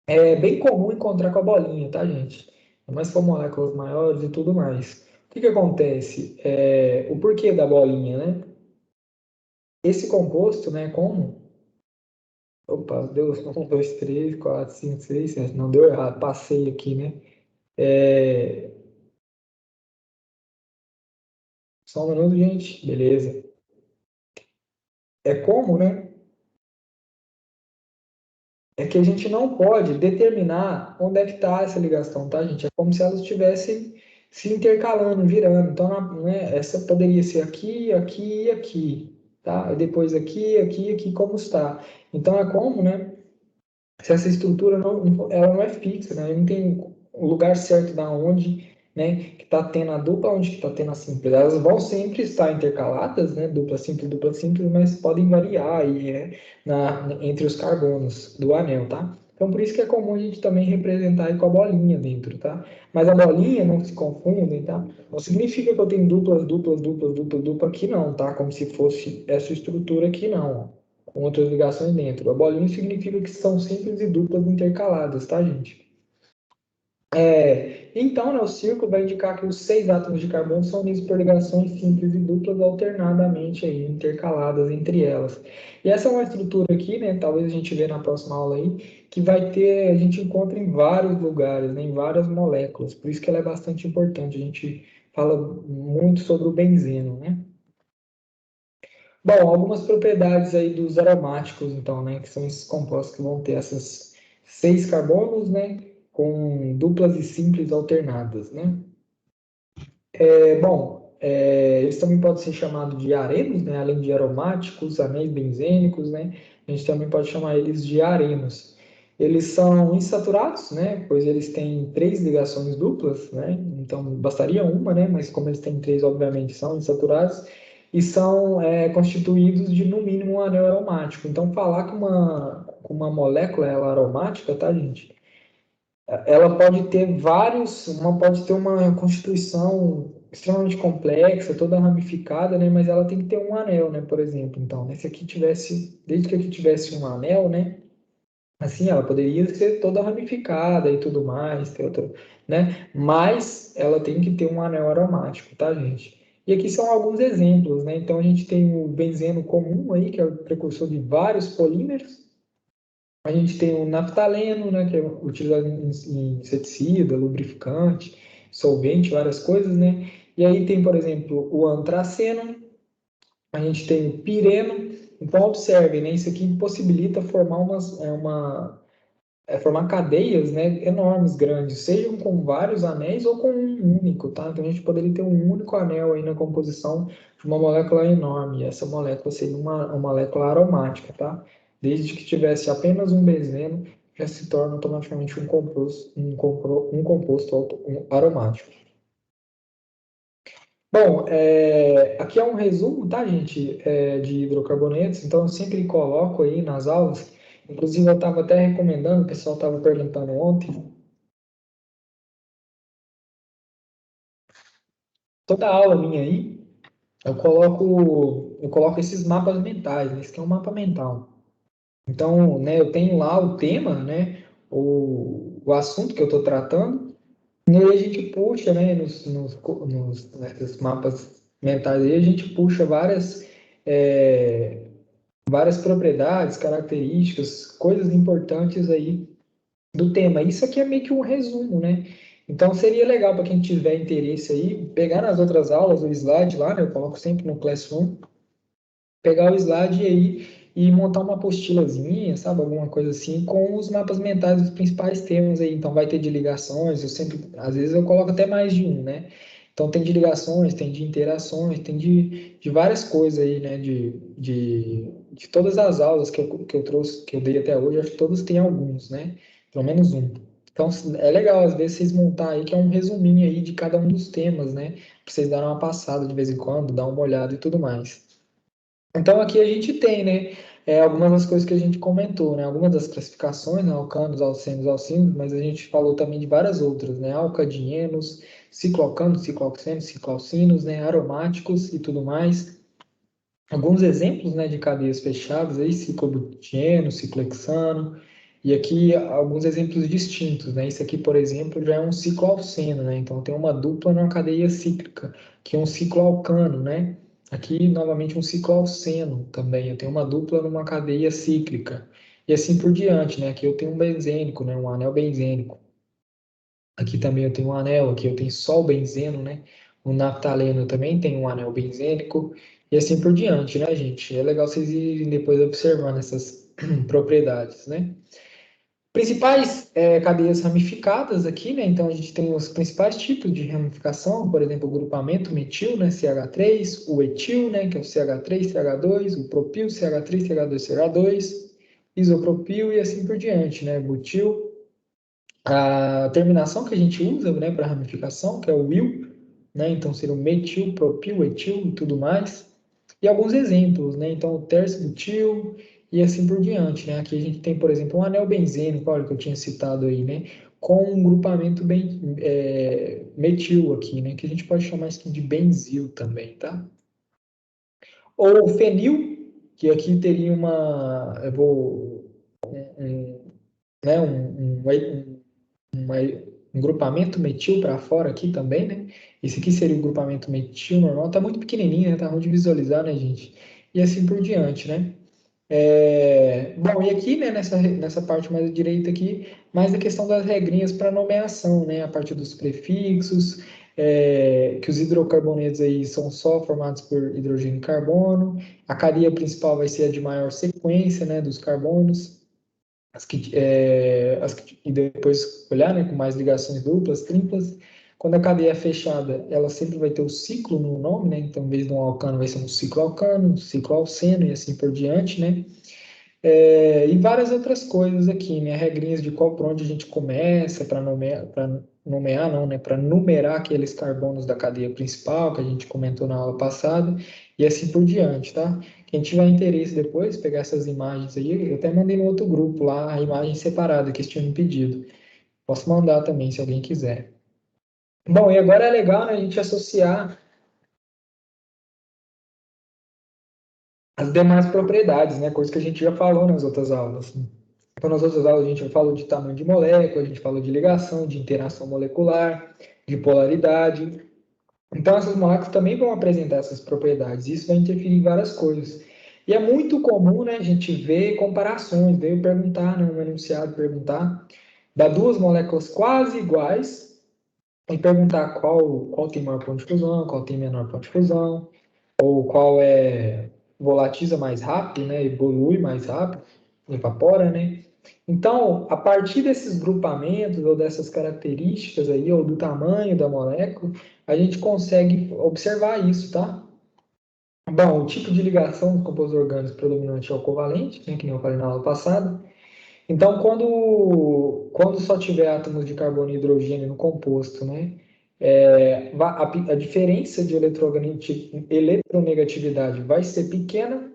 É bem comum encontrar com a bolinha, tá, gente? Mas com moléculas maiores e tudo mais. O que que acontece? O porquê da bolinha, né? Esse composto, né, como opa, deu 1, 2, 3, 4, 5, 6, 7. Não deu errado, passei aqui, né? É... Só um minuto, gente. Beleza. É como, né? É que a gente não pode determinar onde é que está essa ligação, tá, gente? É como se elas estivessem se intercalando, virando. Então, né, essa poderia ser aqui, aqui e aqui, tá? E depois aqui, aqui, aqui, como está. Então, é como, né? Se essa estrutura ela não é fixa, né? Não tem o lugar certo da onde, né, que está tendo a dupla, onde que está tendo a simples. Elas vão sempre estar intercaladas, né, dupla simples, mas podem variar aí, né, entre os carbonos do anel, tá? Então, por isso que é comum a gente também representar aí com a bolinha dentro, tá? Mas a bolinha, não se confundem, tá? Não significa que eu tenho dupla aqui não, tá? Como se fosse essa estrutura aqui não, ó, com outras ligações dentro. A bolinha significa que são simples e duplas intercaladas, tá, gente? Então, né, o círculo vai indicar que os 6 átomos de carbono são unidos por ligações simples e duplas alternadamente aí, intercaladas entre elas. E essa é uma estrutura aqui, né, talvez a gente vê na próxima aula aí, que vai ter, a gente encontra em vários lugares, né, em várias moléculas, por isso que ela é bastante importante. A gente fala muito sobre o benzeno, né? Bom, algumas propriedades aí dos aromáticos, então, né, que são esses compostos que vão ter essas 6 carbonos, né, com duplas e simples alternadas, né? Eles também podem ser chamados de arenos, né, além de aromáticos, anéis benzênicos, né, a gente também pode chamar eles de arenos. Eles são insaturados, né, pois eles têm 3 ligações duplas, né, então bastaria uma, né, mas como eles têm 3, obviamente são insaturados, e são constituídos de no mínimo um anel aromático. Então falar que uma molécula ela é aromática, tá, gente? Ela pode ter pode ter uma constituição extremamente complexa, toda ramificada, né? Mas ela tem que ter um anel, né? Por exemplo, então, né? Se aqui tivesse, desde que aqui tivesse um anel, né? Assim, ela poderia ser toda ramificada e tudo mais, ter outro, né? Mas ela tem que ter um anel aromático, tá, gente? E aqui são alguns exemplos, né? Então a gente tem o benzeno comum aí, que é o precursor de vários polímeros. A gente tem o naftaleno, né, que é utilizado em inseticida, lubrificante, solvente, várias coisas, né? E aí tem, por exemplo, o antraceno, a gente tem o pireno. Então, observe, né? Isso aqui possibilita formar formar cadeias, né, enormes, grandes, sejam com vários anéis ou com um único, tá? Então, a gente poderia ter um único anel aí na composição de uma molécula enorme. E essa molécula seria uma molécula aromática, tá? Desde que tivesse apenas um benzeno, já se torna automaticamente um composto aromático. Bom, aqui é um resumo, tá, gente, de hidrocarbonetos. Então, eu sempre coloco aí nas aulas. Inclusive, eu estava até recomendando, o pessoal estava perguntando ontem. Toda aula minha aí, eu coloco esses mapas mentais, né? Esse aqui é um mapa mental. Então, né, eu tenho lá o tema, né, o assunto que eu estou tratando, e aí a gente puxa, né, nesses mapas mentais aí, a gente puxa é, várias propriedades, características, coisas importantes aí do tema. Isso aqui é meio que um resumo, né? Então seria legal para quem tiver interesse aí, pegar nas outras aulas o slide lá, né? Eu coloco sempre no Classroom, pegar o slide e aí e montar uma apostilazinha, sabe, alguma coisa assim, com os mapas mentais dos principais temas aí. Então vai ter de ligações, eu sempre, às vezes eu coloco até mais de um, né? Então tem de ligações, tem de interações, tem de várias coisas aí, né? De todas as aulas que eu trouxe, que eu dei até hoje, acho que todos têm alguns, né? Pelo menos um. Então é legal, às vezes, vocês montar aí, que é um resuminho aí de cada um dos temas, né? Pra vocês darem uma passada de vez em quando, dar uma olhada e tudo mais. Então aqui a gente tem, né, algumas das coisas que a gente comentou, né, algumas das classificações, né, alcanos, alcenos, alcinos, mas a gente falou também de várias outras, né, alcadienos, cicloalcanos, cicloalcenos, cicloalcinos, né, aromáticos e tudo mais. Alguns exemplos, né, de cadeias fechadas aí, ciclobuteno, ciclohexano, e aqui alguns exemplos distintos, né, esse aqui, por exemplo, já é um cicloalceno, né, então tem uma dupla numa cadeia cíclica, que é um cicloalcano, né, aqui novamente um cicloalceno também, eu tenho uma dupla numa cadeia cíclica, e assim por diante, né, aqui eu tenho um benzênico, né, um anel benzênico, aqui também eu tenho um anel, aqui eu tenho só o benzeno, né? O naftaleno também tem um anel benzênico e assim por diante, né, gente? É legal vocês irem depois observando essas propriedades, né? Principais cadeias ramificadas aqui, né? Então a gente tem os principais tipos de ramificação, por exemplo, o grupamento metil, né? CH3, o etil, né? Que é o CH3, CH2, o propil, CH3, CH2, CH2, isopropil e assim por diante, né? Butil, a terminação que a gente usa, né, para ramificação, que é o will, né, então seria o metil, propil, etil e tudo mais. E alguns exemplos, né, então o tércio butil e assim por diante, né. Aqui a gente tem, por exemplo, um anel benzênico, olha, que eu tinha citado aí, né, com um grupamento metil aqui, né, que a gente pode chamar isso de benzil também, tá? Ou o fenil, que aqui teria né, uma, um grupamento metil para fora aqui também, né? Esse aqui seria o grupamento metil normal, tá muito pequenininho, né? Tá ruim de visualizar, né, gente? E assim por diante, né? Bom, e aqui, né, nessa parte mais à direita aqui, mais a questão das regrinhas para nomeação, né? A parte dos prefixos, que os hidrocarbonetos aí são só formados por hidrogênio e carbono. A cadeia principal vai ser a de maior sequência, né, dos carbonos e depois olhar, né, com mais ligações duplas, triplas. Quando a cadeia é fechada, ela sempre vai ter o ciclo no nome, né? Então, em vez de um alcano, vai ser um cicloalcano, um cicloalceno e assim por diante, né? E várias outras coisas aqui, né? Regrinhas de qual por onde a gente começa para nomear não, né? Para numerar aqueles carbonos da cadeia principal que a gente comentou na aula passada e assim por diante, tá? Quem tiver interesse depois, pegar essas imagens aí, eu até mandei no outro grupo lá a imagem separada que eles tinham me pedido. Posso mandar também se alguém quiser. Bom, e agora é legal, né, a gente associar as demais propriedades, né? Coisa que a gente já falou nas outras aulas. Então, nas outras aulas a gente falou de tamanho de molécula, a gente falou de ligação, de interação molecular, de polaridade. Então, essas moléculas também vão apresentar essas propriedades. Isso vai interferir em várias coisas. E é muito comum, né, a gente ver comparações, veio perguntar, né, um enunciado perguntar, dá duas moléculas quase iguais e perguntar qual tem maior ponto de fusão, qual tem menor ponto de fusão, ou qual volatiza mais rápido, né, evolui mais rápido, evapora, né? Então, a partir desses grupamentos ou dessas características aí, ou do tamanho da molécula, a gente consegue observar isso, tá? Bom, o tipo de ligação dos compostos orgânicos predominante é o covalente, né, que nem eu falei na aula passada. Então, quando só tiver átomos de carbono e hidrogênio no composto, né, a diferença de eletronegatividade vai ser pequena,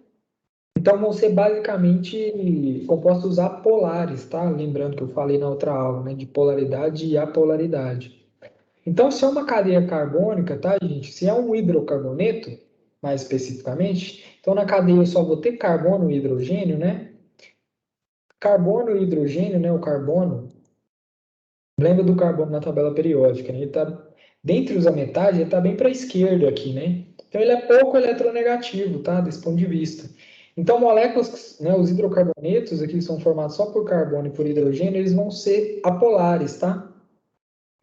então vão ser basicamente compostos apolares, tá? Lembrando que eu falei na outra aula, né, de polaridade e apolaridade. Então, se é uma cadeia carbônica, tá, gente? Se é um hidrocarboneto, mais especificamente, então na cadeia eu só vou ter carbono e hidrogênio, né? Carbono e hidrogênio, né? O carbono, lembra do carbono na tabela periódica, né? Ele está, dentre os ametais, ele está bem para a esquerda aqui, né? Então ele é pouco eletronegativo, tá? Desse ponto de vista. Então, moléculas, né, os hidrocarbonetos aqui que são formados só por carbono e por hidrogênio, eles vão ser apolares, tá?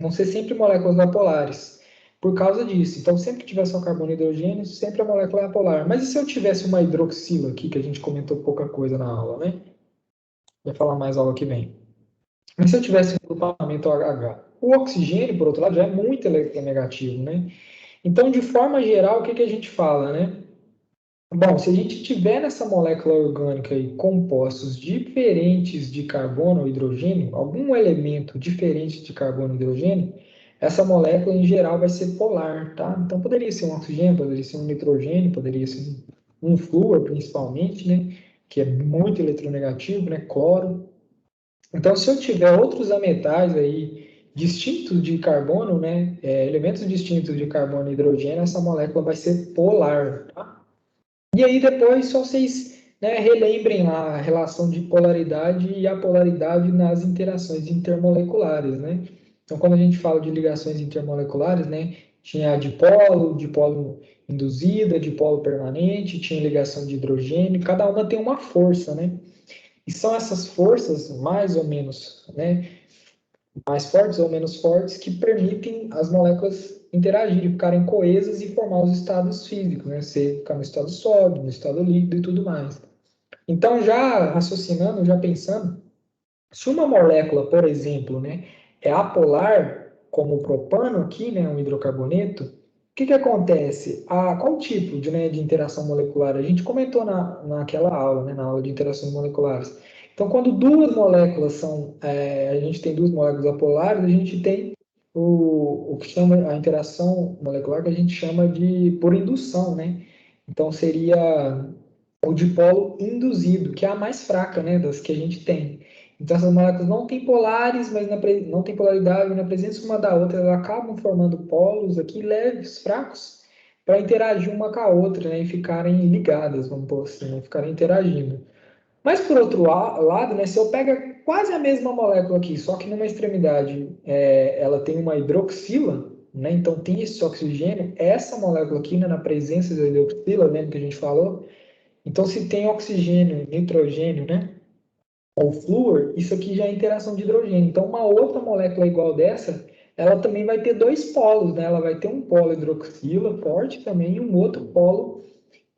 Vão ser sempre moléculas apolares. por causa disso. Então, sempre que tiver só carbono e hidrogênio, sempre a molécula é apolar. Mas e se eu tivesse uma hidroxila aqui, que a gente comentou pouca coisa na aula, né? Vai falar mais aula que vem. Mas se eu tivesse um grupamento OH, o oxigênio, por outro lado, já é muito eletronegativo, né? Então, de forma geral, o que que a gente fala, né? Bom, se a gente tiver nessa molécula orgânica aí compostos diferentes de carbono ou hidrogênio, algum elemento diferente de carbono e hidrogênio, essa molécula em geral vai ser polar, tá? Então poderia ser um oxigênio, poderia ser um nitrogênio, poderia ser um flúor principalmente, né? Que é muito eletronegativo, né? Cloro. Então, se eu tiver outros ametais aí distintos de carbono, né? Elementos distintos de carbono e hidrogênio, essa molécula vai ser polar, tá? E aí depois só vocês, né, relembrem lá a relação de polaridade e apolaridade nas interações intermoleculares, né? Então, quando a gente fala de ligações intermoleculares, né, tinha a dipolo induzida, dipolo permanente, tinha ligação de hidrogênio, cada uma tem uma força, né? E são essas forças mais ou menos, né, mais fortes ou menos fortes que permitem as moléculas interagirem, ficarem coesas e formar os estados físicos, né? Você ficar no estado sólido, no estado líquido e tudo mais. Então, já raciocinando, já pensando, se uma molécula, por exemplo, né, é apolar, como o propano aqui, né, um hidrocarboneto, o que que acontece? Qual tipo de interação molecular? A gente comentou naquela aula, né, na aula de interações moleculares. Então, quando duas moléculas a gente tem duas moléculas apolares, a gente tem o que chama a interação molecular que a gente chama de por indução, né? Então, seria o dipolo induzido, que é a mais fraca, né, das que a gente tem. Então, essas moléculas não têm polares, mas não têm polaridade, mas na presença uma da outra, elas acabam formando polos aqui leves, fracos, para interagir uma com a outra, né, e ficarem ligadas, vamos por assim, né, ficarem interagindo. Mas, por outro lado, né, se eu pego quase a mesma molécula aqui, só que numa extremidade ela tem uma hidroxila, né, então tem esse oxigênio, essa molécula aqui, né, na presença da hidroxila, lembra que a gente falou? Então, se tem oxigênio, nitrogênio, né? Ou flúor, isso aqui já é interação de hidrogênio. Então, uma outra molécula igual dessa, ela também vai ter dois polos, né? Ela vai ter um polo hidroxila forte também e um outro polo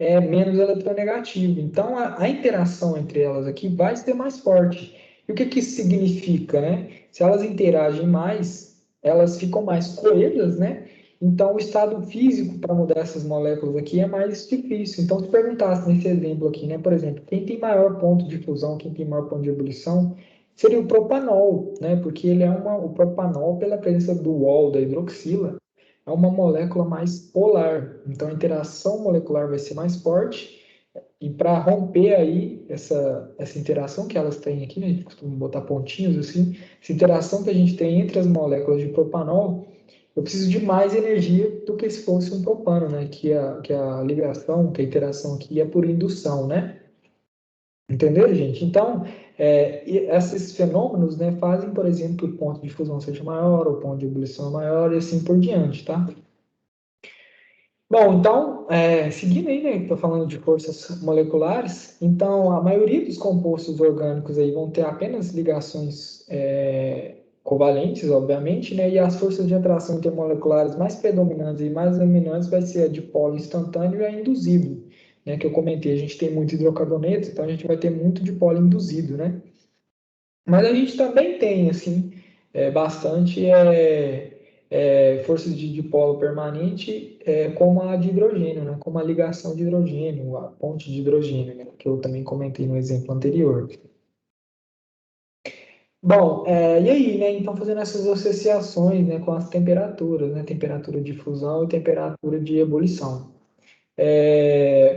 menos eletronegativo. Então, a interação entre elas aqui vai ser mais forte. E o que que isso significa, né? Se elas interagem mais, elas ficam mais coesas, né? Então, o estado físico para mudar essas moléculas aqui é mais difícil. Então, se perguntasse nesse exemplo aqui, né? Por exemplo, quem tem maior ponto de fusão, quem tem maior ponto de ebulição, seria o propanol, né? Porque ele é o propanol, pela presença do ol, da hidroxila, é uma molécula mais polar. Então, a interação molecular vai ser mais forte. E para romper aí essa interação que elas têm aqui, né, a gente costuma botar pontinhos assim, essa interação que a gente tem entre as moléculas de propanol, eu preciso de mais energia do que se fosse um propano, né? Que a ligação, que a interação aqui é por indução, né? Entendeu, gente? Então, esses fenômenos, né, fazem, por exemplo, que o ponto de fusão seja maior, o ponto de ebulição é maior e assim por diante, tá? Bom, então, seguindo aí, né, estou falando de forças moleculares, então a maioria dos compostos orgânicos aí vão ter apenas ligações covalentes, obviamente, né, e as forças de atração intermoleculares mais predominantes e mais dominantes vai ser a dipolo instantâneo e a induzido, né, que eu comentei, a gente tem muito hidrocarbonetos, então a gente vai ter muito dipolo induzido, né, mas a gente também tem, assim, bastante forças de dipolo permanente, como a de hidrogênio, né? Como a ligação de hidrogênio, a ponte de hidrogênio, né? Que eu também comentei no exemplo anterior. Bom, e aí, né? Então, fazendo essas associações, né, com as temperaturas, né? Temperatura de fusão e temperatura de ebulição.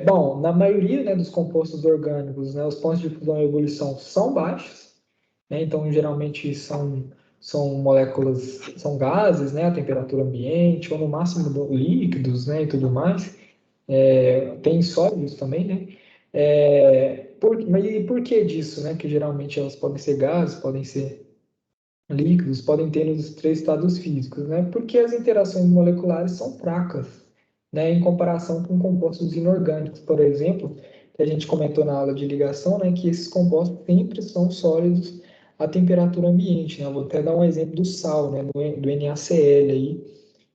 Bom, na maioria, né, dos compostos orgânicos, né, os pontos de fusão e ebulição são baixos, né? Então, geralmente são moléculas, são gases, né? A temperatura ambiente, ou no máximo líquidos, né? E tudo mais. Tem sólidos também, né? Mas e por que disso, né? Que geralmente elas podem ser gases, podem ser líquidos, podem ter nos três estados físicos, né? Porque as interações moleculares são fracas, né? Em comparação com compostos inorgânicos, por exemplo, que a gente comentou na aula de ligação, né? Que esses compostos sempre são sólidos à temperatura ambiente, né? Eu vou até dar um exemplo do sal, né? Do NaCl aí,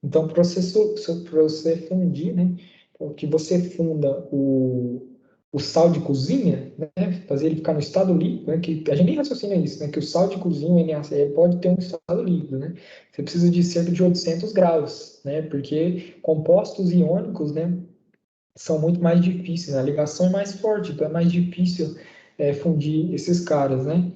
Então, para você fundir, né, que você funda o sal de cozinha, né, fazer ele ficar no estado líquido, né, que a gente nem raciocina isso, né, que o sal de cozinha, o NaCl, pode ter um estado líquido, né, você precisa de cerca de 800 graus, né, porque compostos iônicos, né, são muito mais difíceis, né, a ligação é mais forte, então é mais difícil fundir esses caras, né.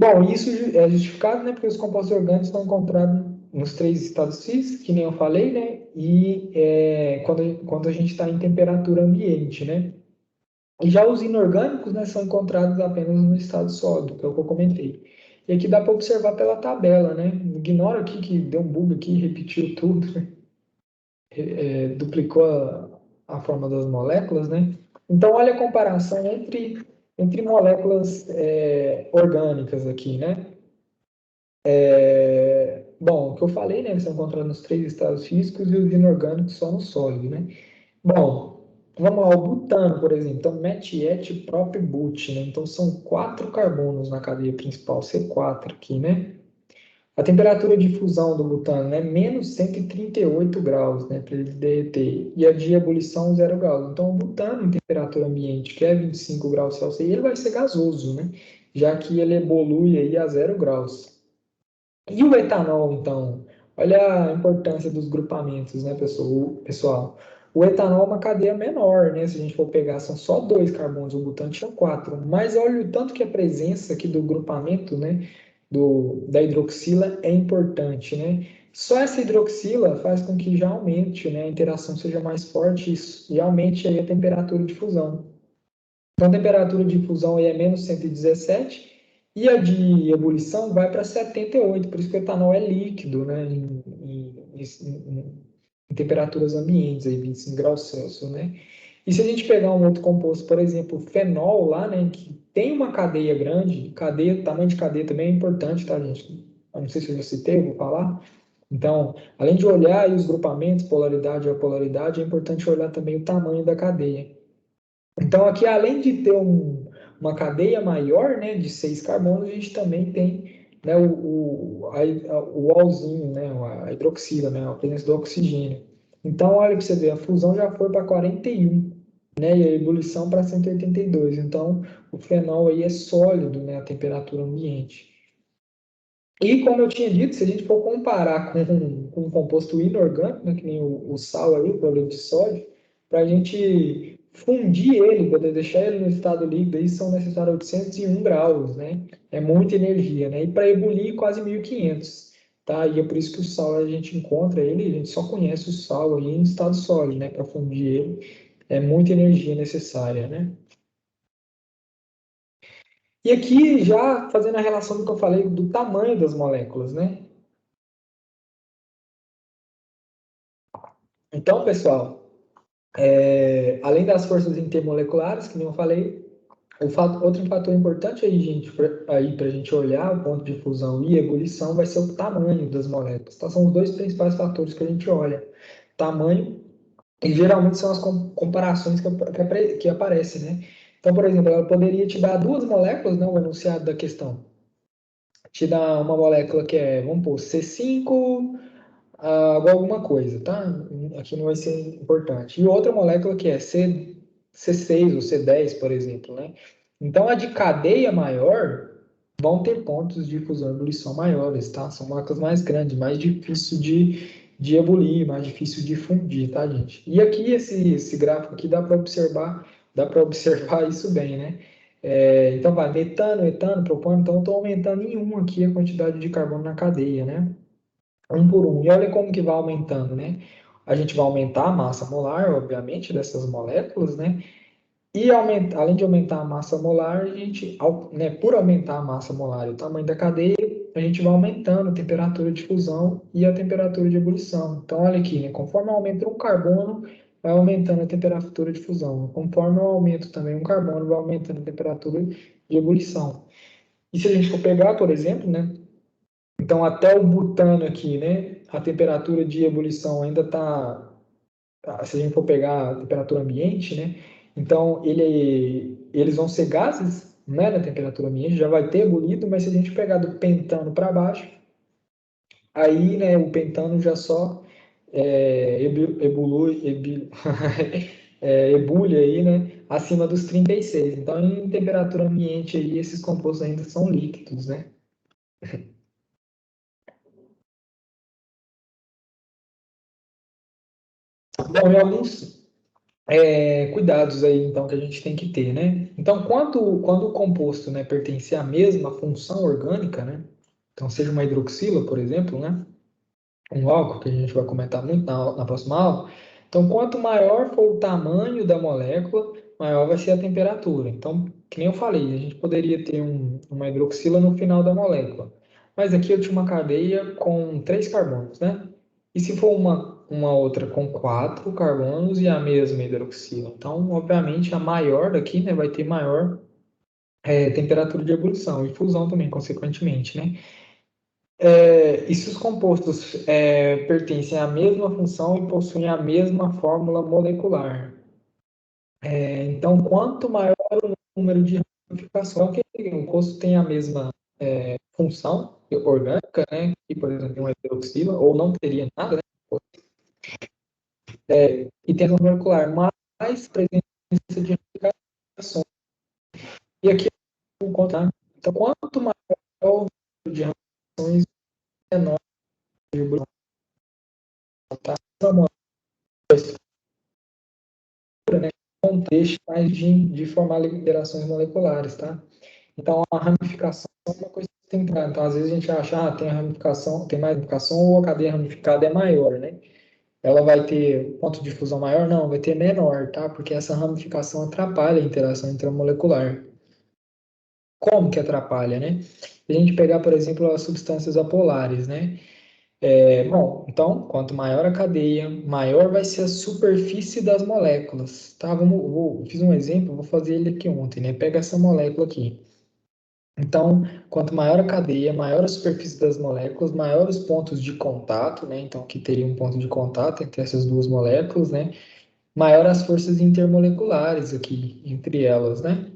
Bom, isso é justificado, né, porque os compostos orgânicos são encontrados nos três estados físicos, que nem eu falei, né, e quando a gente está em temperatura ambiente, né. E já os inorgânicos, né, são encontrados apenas no estado sólido, que é o que eu comentei. E aqui dá para observar pela tabela, né, ignora aqui que deu um bug aqui, repetiu tudo, né? Duplicou a forma das moléculas, né. Então, olha a comparação entre moléculas orgânicas aqui, né. Bom, o que eu falei, né? Eles são encontrados nos três estados físicos e os inorgânicos só no sólido, né? Bom, vamos lá, o butano, por exemplo. Então, metiete, prop, but, né? Então, são 4 carbonos na cadeia principal, C4 aqui, né? A temperatura de fusão do butano é menos 138 graus, né? Para ele derreter. E a de ebulição, 0 graus. Então, o butano em temperatura ambiente, que é 25 graus Celsius, ele vai ser gasoso, né? Já que ele evolui aí a 0 graus. E o etanol, então? Olha a importância dos grupamentos, né, pessoal? O etanol é uma cadeia menor, né? Se a gente for pegar, são só 2 carbonos, o butano tinha 4. Mas olha o tanto que a presença aqui do grupamento, né, da hidroxila é importante, né? Só essa hidroxila faz com que já aumente, né, a interação seja mais forte e aumente aí a temperatura de fusão. Então, a temperatura de fusão aí é menos 117 e a de ebulição vai para 78, por isso que o etanol é líquido, né, em temperaturas ambientes, aí 25 graus Celsius, né? E se a gente pegar um outro composto, por exemplo, o fenol lá, né, que tem uma cadeia grande, tamanho de cadeia também é importante, tá, gente? Eu não sei se eu já citei, eu vou falar. Então, além de olhar aí os grupamentos, polaridade e apolaridade, é importante olhar também o tamanho da cadeia. Então, aqui, além de ter uma cadeia maior, né, de 6 carbonos, a gente também tem, né, o olzinho, né, a hidroxila, né, a presença do oxigênio. Então, olha para você ver, a fusão já foi para 41, né, e a ebulição para 182. Então, o fenol aí é sólido, né, a temperatura ambiente. E, como eu tinha dito, se a gente for comparar com um composto inorgânico, né, que nem o sal aí, o cloreto de sódio, para a gente fundir ele, poder deixar ele no estado líquido, aí são necessários 801 graus, né? É muita energia, né? E para ebulir, quase 1500, tá? E é por isso que o sal a gente encontra ele, a gente só conhece o sal aí em estado sólido, né? Para fundir ele, é muita energia necessária, né? E aqui, já fazendo a relação do que eu falei do tamanho das moléculas, né? Então, pessoal, além das forças intermoleculares, que nem eu falei, outro fator importante aí, gente, aí para a gente olhar o ponto de fusão e ebulição vai ser o tamanho das moléculas. Tá? São os dois principais fatores que a gente olha. Tamanho, e geralmente são as comparações que aparecem, né? Então, por exemplo, ela poderia te dar duas moléculas, né, o enunciado da questão. Te dá uma molécula que é, vamos pôr, C5, alguma coisa, tá? Aqui não vai ser importante. E outra molécula que é C6 ou C10, por exemplo, né? Então, a de cadeia maior vão ter pontos de fusão e ebulição maiores, tá? São moléculas mais grandes, mais difícil de ebulir, mais difícil de fundir, tá, gente? E aqui, esse gráfico aqui dá para observar isso bem, né? Então, vai metano, etano, propano, então eu estou aumentando em um aqui a quantidade de carbono na cadeia, né? Um por um. E olha como que vai aumentando, né? A gente vai aumentar a massa molar, obviamente, dessas moléculas, né? E além de aumentar a massa molar, a gente, né, por aumentar a massa molar e o tamanho da cadeia, a gente vai aumentando a temperatura de fusão e a temperatura de ebulição. Então, olha aqui, né? Conforme aumenta um carbono, vai aumentando a temperatura de fusão. Conforme eu aumento também um carbono, vai aumentando a temperatura de ebulição. E se a gente for pegar, por exemplo, né? Então, até o butano aqui, né? A temperatura de ebulição ainda está, se a gente for pegar a temperatura ambiente, né? Então, eles vão ser gases, né? Na temperatura ambiente, já vai ter ebulido, mas se a gente pegar do pentano para baixo, aí, né? O pentano já só ebule aí, né, acima dos 36. Então, em temperatura ambiente aí, esses compostos ainda são líquidos, né? Bom, e alguns cuidados aí, então, que a gente tem que ter, né? Então, quando o composto, né, pertence à mesma função orgânica, né? Então, seja uma hidroxila, por exemplo, né? Um álcool, que a gente vai comentar muito na próxima aula. Então, quanto maior for o tamanho da molécula, maior vai ser a temperatura. Então, que nem eu falei, a gente poderia ter uma hidroxila no final da molécula. Mas aqui eu tinha uma cadeia com 3 carbonos, né? E se for uma outra com 4 carbonos e a mesma hidroxila? Então, obviamente, a maior daqui, né, vai ter maior temperatura de ebulição e fusão também, consequentemente, né? E se os compostos pertencem à mesma função e possuem a mesma fórmula molecular? Então, quanto maior o número de ramificações, que o composto tem a mesma função orgânica, né? Que, por exemplo, uma hidroxila, ou não teria nada, né? E tem a molecular, mais presença de ramificações. E aqui o contrário. Então, quanto maior o número de ramificações, menor a ebulição, tá? Uma estrutura, né? Contexto mais de formar interações moleculares, tá? Então, a ramificação é uma coisa que tem que entrar. Então, às vezes a gente acha, tem ramificação, tem mais ramificação ou a cadeia ramificada é maior, né? Ela vai ter ponto de fusão maior? Não, vai ter menor, tá? Porque essa ramificação atrapalha a interação intramolecular. Como que atrapalha, né? Se a gente pegar, por exemplo, as substâncias apolares, né? Bom, então, quanto maior a cadeia, maior vai ser a superfície das moléculas, tá? Fiz um exemplo, vou fazer ele aqui ontem, né? Pega essa molécula aqui. Então, quanto maior a cadeia, maior a superfície das moléculas, maior os pontos de contato, né? Então, aqui teria um ponto de contato entre essas duas moléculas, né? Maior as forças intermoleculares aqui entre elas, né?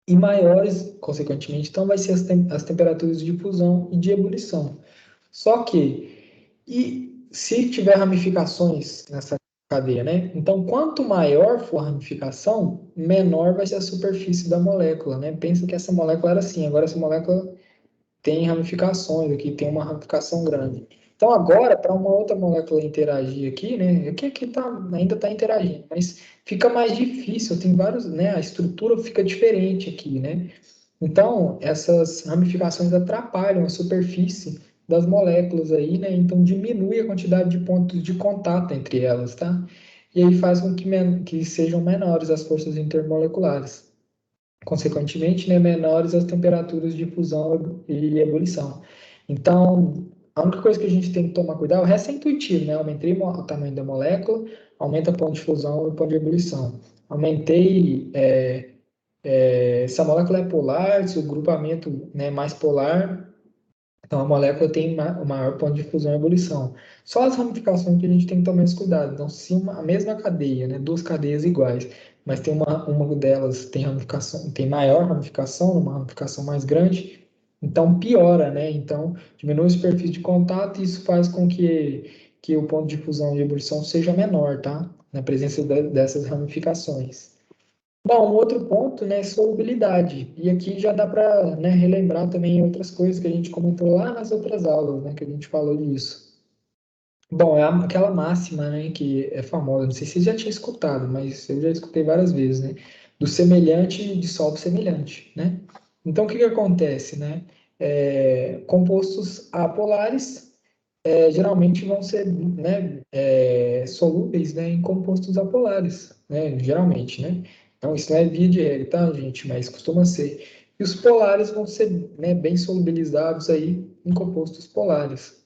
E maiores, consequentemente, então, vai ser as temperaturas de fusão e de ebulição. Só que, e se tiver ramificações nessa cadeia, né? Então, quanto maior for a ramificação, menor vai ser a superfície da molécula, né? Pensa que essa molécula era assim, agora essa molécula tem ramificações aqui, tem uma ramificação grande. Então, agora, para uma outra molécula interagir aqui, né? Aqui ainda está interagindo, mas fica mais difícil, tem vários, né? A estrutura fica diferente aqui, né? Então, essas ramificações atrapalham a superfície das moléculas aí, né? Então, diminui a quantidade de pontos de contato entre elas, tá? E aí faz com que sejam menores as forças intermoleculares. Consequentemente, né, menores as temperaturas de fusão e ebulição. Então, a única coisa que a gente tem que tomar cuidado, o resto é intuitivo, né? Aumentei o tamanho da molécula, aumenta o ponto de fusão e o ponto de ebulição. Aumentei se a molécula é polar, se o grupamento, né, é mais polar, então a molécula tem o maior ponto de fusão e ebulição. Só as ramificações que a gente tem que tomar esse cuidado. Então, se a mesma cadeia, né, duas cadeias iguais, mas tem uma delas tem ramificação, tem maior ramificação, uma ramificação mais grande, então piora, né? Então diminui a superfície de contato e isso faz com que o ponto de fusão e ebulição seja menor, tá? Na presença dessas ramificações. Bom, um outro ponto, né, é solubilidade. E aqui já dá para, né, relembrar também outras coisas que a gente comentou lá nas outras aulas, né, que a gente falou disso. Bom, é aquela máxima, né, que é famosa, não sei se você já tinha escutado, mas eu já escutei várias vezes, né, do semelhante dissolve semelhante, né? Então, o que que acontece, né? Compostos apolares geralmente vão ser, né, solúveis, né, em compostos apolares, né, geralmente, né? Então, isso não é via de regra, tá, gente? Mas costuma ser. E os polares vão ser, né, bem solubilizados aí em compostos polares.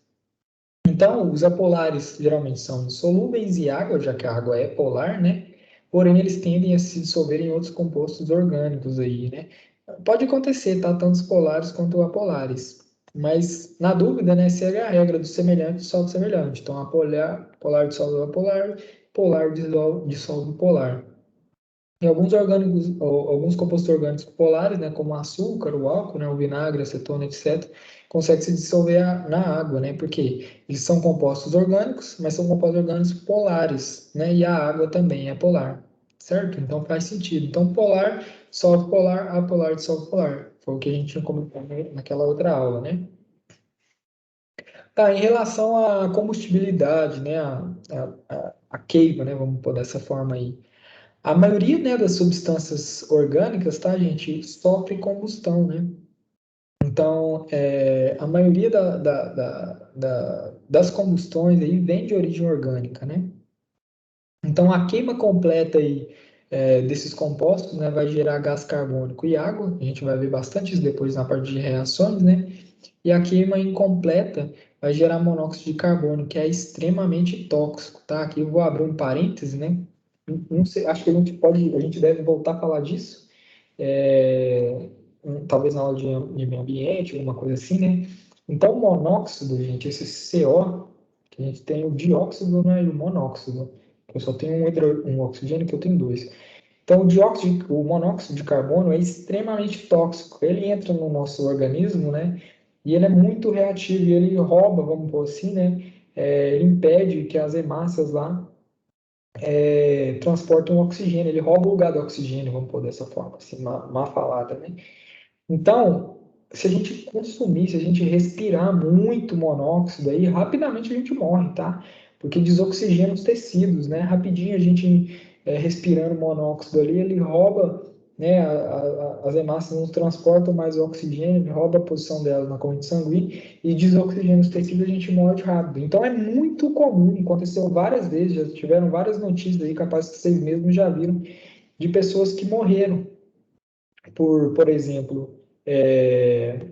Então, os apolares geralmente são solúveis em água, já que a água é polar, né? Porém, eles tendem a se dissolver em outros compostos orgânicos aí, né? Pode acontecer, tá? Tanto os polares quanto apolares. Mas, na dúvida, né? Segue a regra do semelhante dissolve semelhante. Então, polar dissolve apolar, polar dissolve polar. E alguns orgânicos, alguns compostos orgânicos polares, né, como o açúcar, o álcool, né, o vinagre, acetona, etc., conseguem se dissolver na água, né, porque eles são compostos orgânicos, mas são compostos orgânicos polares, né, e a água também é polar, certo? Então faz sentido. Então polar, dissolve polar, apolar, dissolve polar. Foi o que a gente tinha comentado naquela outra aula, né? Tá, em relação à combustibilidade, né, a queima, né, vamos pôr dessa forma aí. A maioria, né, das substâncias orgânicas, tá, gente, sofre combustão, né? Então, a maioria das combustões aí vem de origem orgânica, né? Então, a queima completa aí, desses compostos, né, vai gerar gás carbônico e água. A gente vai ver bastante isso depois na parte de reações, né? E a queima incompleta vai gerar monóxido de carbono, que é extremamente tóxico, tá? Aqui eu vou abrir um parêntese, né? Não sei, acho que a gente deve voltar a falar disso, talvez na aula de meio ambiente, alguma coisa assim, né? Então, o monóxido, gente, esse CO, que a gente tem o dióxido, né, e o monóxido. Eu só tenho um oxigênio, que eu tenho dois. Então, o monóxido de carbono é extremamente tóxico. Ele entra no nosso organismo, né? E ele é muito reativo e ele rouba, vamos pôr assim, né? Ele impede que as hemácias lá transportem o oxigênio. Ele rouba o lugar do oxigênio, vamos pôr dessa forma, assim, má falada, né? Então, se a gente consumir, se a gente respirar muito monóxido aí, rapidamente a gente morre, tá? Porque desoxigena os tecidos, né? Rapidinho a gente respirando monóxido ali, ele rouba, né? As hemácias não transportam mais o oxigênio, ele rouba a posição delas na corrente sanguínea e desoxigena os tecidos, a gente morre rápido. Então é muito comum, aconteceu várias vezes, já tiveram várias notícias aí, capaz que vocês mesmos já viram, de pessoas que morreram por exemplo, é,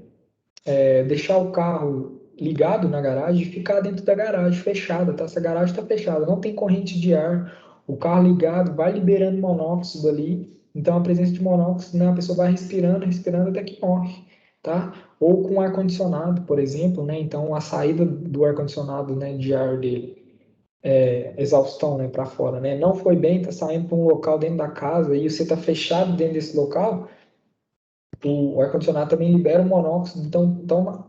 deixar o carro ligado na garagem e ficar dentro da garagem fechada, tá? Essa garagem está fechada, não tem corrente de ar, o carro ligado vai liberando monóxido ali, então a presença de monóxido, né, a pessoa vai respirando, respirando até que morre, tá? Ou com ar-condicionado, por exemplo, né? Então a saída do ar-condicionado, né, de ar dele, exaustão, né, para fora, né? Não foi bem, tá saindo para um local dentro da casa e você tá fechado dentro desse local, o ar-condicionado também libera o monóxido, então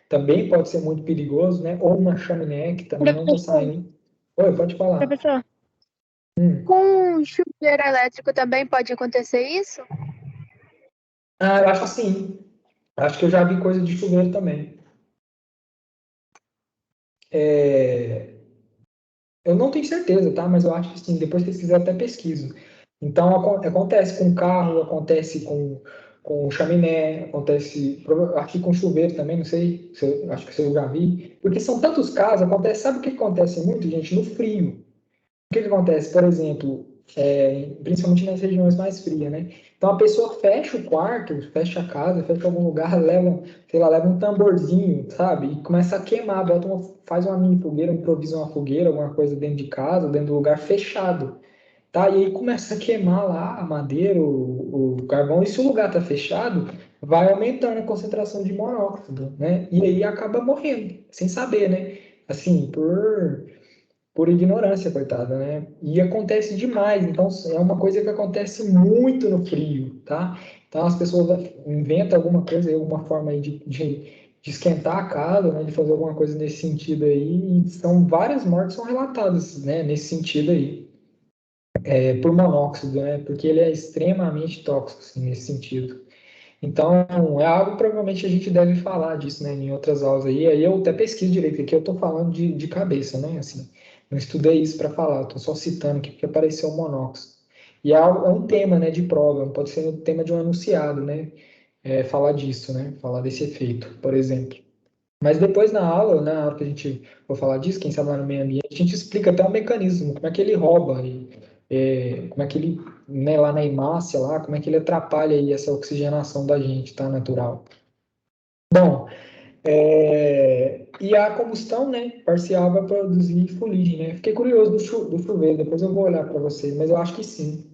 também pode ser muito perigoso, né? Ou uma chaminé que também não está Professor, saindo. Oi, pode falar. professor, Hum. com chuveiro elétrico também pode acontecer isso? Ah, eu acho que sim. Acho que eu já vi coisa de chuveiro também. É, eu não tenho certeza, tá? Mas eu acho que sim. Depois, se vocês quiserem, até pesquiso. Então, acontece com carro, acontece com chaminé, acontece, acho que com chuveiro também, não sei, acho que eu já vi. Porque são tantos casos, acontece, sabe o que acontece muito, gente? No frio. O que que acontece? Por exemplo, principalmente nas regiões mais frias, né? Então a pessoa fecha o quarto, fecha a casa, fecha algum lugar, leva, sei lá, leva um tamborzinho, sabe? E começa a queimar, faz uma mini fogueira, improvisa uma fogueira, alguma coisa dentro de casa, dentro do lugar fechado, tá? E aí começa a queimar lá a madeira, o carvão, e se o lugar tá fechado, vai aumentando a concentração de monóxido, né? E aí acaba morrendo, sem saber, né? Assim, por ignorância, coitada, né? E acontece demais, então é uma coisa que acontece muito no frio, tá? Então as pessoas inventam alguma coisa, alguma forma aí de esquentar a casa, né? De fazer alguma coisa nesse sentido aí, e são várias mortes são relatadas, né? Nesse sentido aí, por monóxido, né? Porque ele é extremamente tóxico, assim, nesse sentido. Então, é algo provavelmente a gente deve falar disso, né, em outras aulas aí. Aí eu até pesquiso direito, aqui eu estou falando de cabeça, né, assim, não estudei isso para falar, estou só citando aqui porque apareceu o monóxido. E é um tema, né, de prova, pode ser um tema de um enunciado, né, falar disso, né, falar desse efeito, por exemplo. Mas depois na aula, né, na hora que a gente for falar disso, quem sabe lá no meio ambiente, a gente explica até o mecanismo, como é que ele rouba, como é que ele, né, lá na hemácia, lá, como é que ele atrapalha aí essa oxigenação da gente, tá, natural. Bom, e a combustão, né, parcial vai produzir fuligem, né? Fiquei curioso do chuveiro, depois eu vou olhar para vocês, mas eu acho que sim.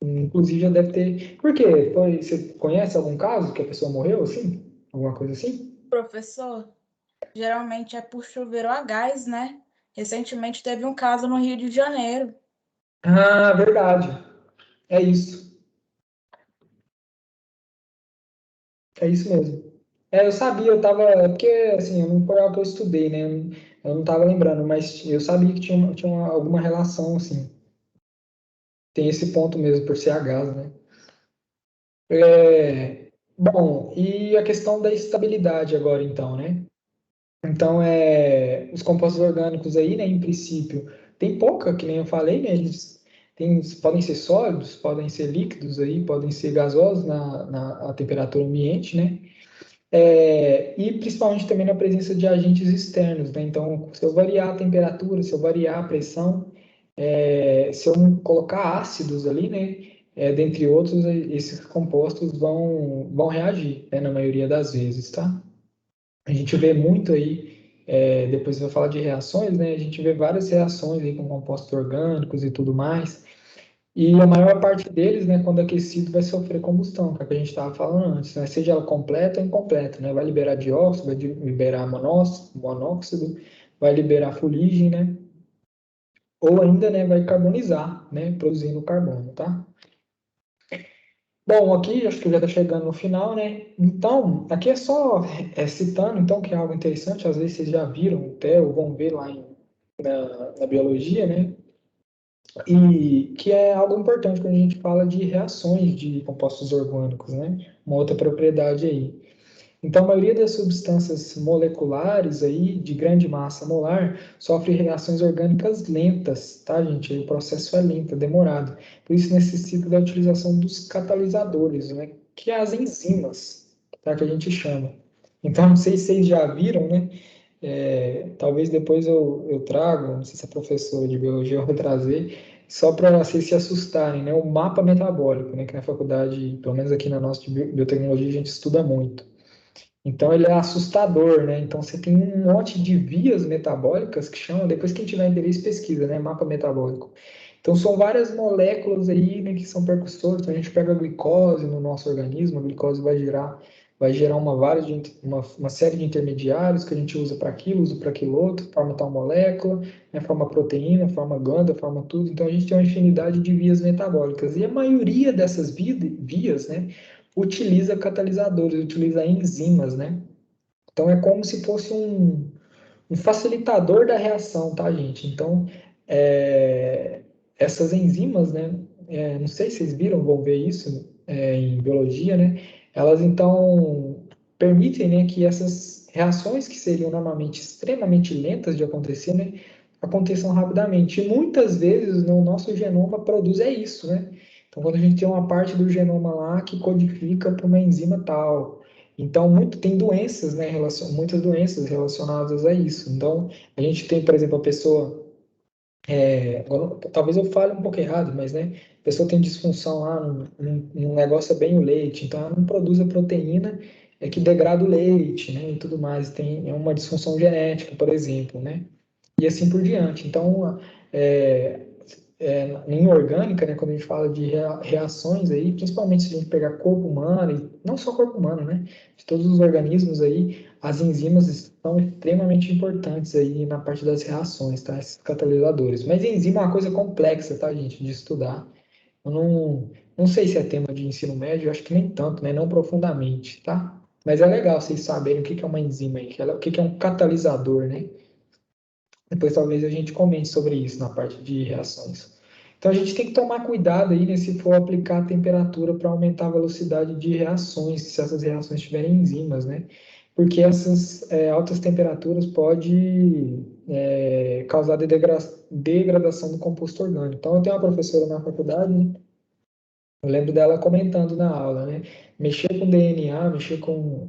Inclusive já deve ter. Por quê? Você conhece algum caso que a pessoa morreu assim? Alguma coisa assim? Professor, geralmente é por chuveiro a gás, né? Recentemente teve um caso no Rio de Janeiro. Ah, verdade. É isso. É isso mesmo. Eu sabia, porque assim, não foi algo que eu estudei, né? Eu não estava lembrando, mas eu sabia que alguma relação, assim. Tem esse ponto mesmo, por ser a gás, né? Bom, e a questão da estabilidade agora, então, né? Então, os compostos orgânicos aí, né, em princípio, tem pouca, que nem eu falei, né? Podem ser sólidos, podem ser líquidos aí, podem ser gasosos na temperatura ambiente, né? E principalmente também na presença de agentes externos, né? Então, se eu variar a temperatura, se eu variar a pressão, se eu não colocar ácidos ali, né? Dentre outros, esses compostos vão reagir, né? Na maioria das vezes, tá? A gente vê muito aí, depois eu vou falar de reações, né? A gente vê várias reações aí com compostos orgânicos e tudo mais. E a maior parte deles, né, quando aquecido, vai sofrer combustão, que é o que a gente estava falando antes, né? Seja ela completa ou incompleta, né? Vai liberar dióxido, vai liberar monóxido, vai liberar fuligem, né? Ou ainda, né, vai carbonizar, né, produzindo carbono, tá? Bom, aqui acho que já está chegando no final, né? Então, aqui é só citando, então, que é algo interessante, às vezes vocês já viram até, ou vão ver lá na biologia, né? E que é algo importante quando a gente fala de reações de compostos orgânicos, né? Uma outra propriedade aí. Então, a maioria das substâncias moleculares aí, de grande massa molar, sofre reações orgânicas lentas, tá, gente? O processo é lento, é demorado. Por isso necessita da utilização dos catalisadores, né? Que é as enzimas, tá? Que a gente chama. Então, não sei se vocês já viram, né? Talvez depois eu trago, não sei se a professora de biologia vai trazer, só para vocês se assustarem, né? O mapa metabólico, né? Que na faculdade, pelo menos aqui na nossa de biotecnologia, a gente estuda muito. Então ele é assustador, né? Então você tem um monte de vias metabólicas que chamam, depois quem tiver interesse pesquisa, né? Mapa metabólico. Então são várias moléculas aí, né, que são percussores. Então a gente pega a glicose no nosso organismo, a glicose vai gerar uma série de intermediários que a gente usa para aquilo, usa para aquilo outro, forma tal molécula, né, forma proteína, forma glândula, forma tudo. Então a gente tem uma infinidade de vias metabólicas. E a maioria dessas vias, né, utiliza catalisadores, utiliza enzimas, né? Então é como se fosse um facilitador da reação, tá, gente? Então, essas enzimas, né? Não sei se vocês viram, vão ver isso em biologia, né? Elas então permitem, né, que essas reações que seriam normalmente extremamente lentas de acontecer, né, aconteçam rapidamente. E muitas vezes no nosso genoma produz isso, né? Então, quando a gente tem uma parte do genoma lá que codifica para uma enzima tal. Então, tem doenças, né, muitas doenças relacionadas a isso. Então, a gente tem, por exemplo, a pessoa agora, talvez eu fale um pouco errado, mas né, a pessoa tem disfunção lá num negócio é bem o leite, então ela não produz a proteína que degrada o leite, né, e tudo mais. Tem uma disfunção genética, por exemplo, né, e assim por diante. Então, é, em orgânica, né, quando a gente fala de reações aí, principalmente se a gente pegar corpo humano, e não só corpo humano, né, de todos os organismos aí, as enzimas são extremamente importantes aí na parte das reações, tá, esses catalisadores. Mas enzima é uma coisa complexa, tá, gente, de estudar. Eu não sei se é tema de ensino médio, eu acho que nem tanto, né, não profundamente, tá? Mas é legal vocês saberem o que que é uma enzima aí, o que que é um catalisador, né? Depois talvez a gente comente sobre isso na parte de reações. Então a gente tem que tomar cuidado aí, né, se for aplicar a temperatura para aumentar a velocidade de reações, se essas reações tiverem enzimas, né? Porque essas altas temperaturas podem causar degradação do composto orgânico. Então eu tenho uma professora na faculdade, né, eu lembro dela comentando na aula, né? Mexer com DNA, mexer com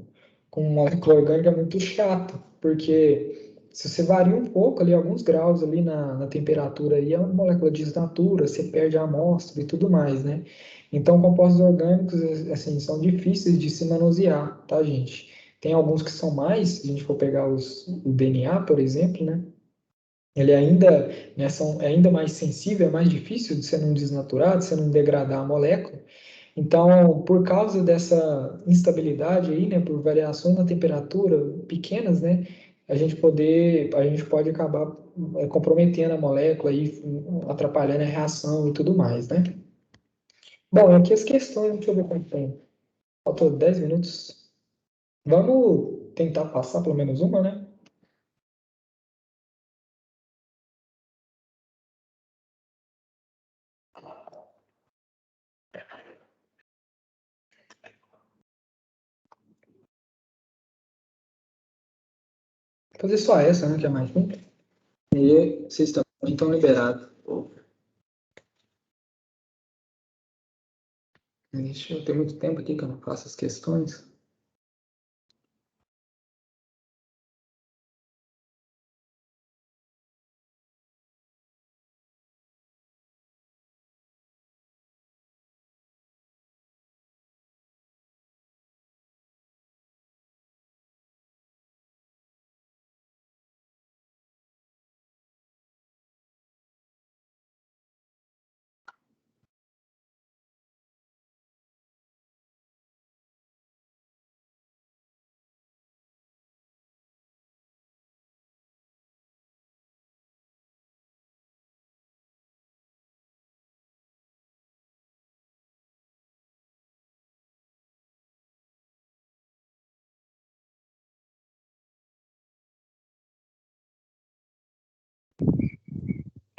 molécula orgânica é muito chato, porque se você varia um pouco ali, alguns graus ali na temperatura, aí a molécula desnatura, você perde a amostra e tudo mais, né? Então, compostos orgânicos, assim, são difíceis de se manusear, tá, gente? Tem alguns que são mais, se a gente for pegar o DNA, por exemplo, né? Ele ainda, é ainda mais sensível, é mais difícil de ser não desnaturado, de você não degradar a molécula. Então, por causa dessa instabilidade aí, né, por variações na temperatura pequenas, né, a gente pode acabar comprometendo a molécula e atrapalhando a reação e tudo mais, né? Bom, aqui as questões, deixa eu ver quanto tempo. Faltou 10 minutos. Vamos tentar passar pelo menos uma, né? Vou fazer só essa, né? Que é mais simples. E vocês também estão liberados. Deixa eu ter muito tempo aqui que eu não faço as questões.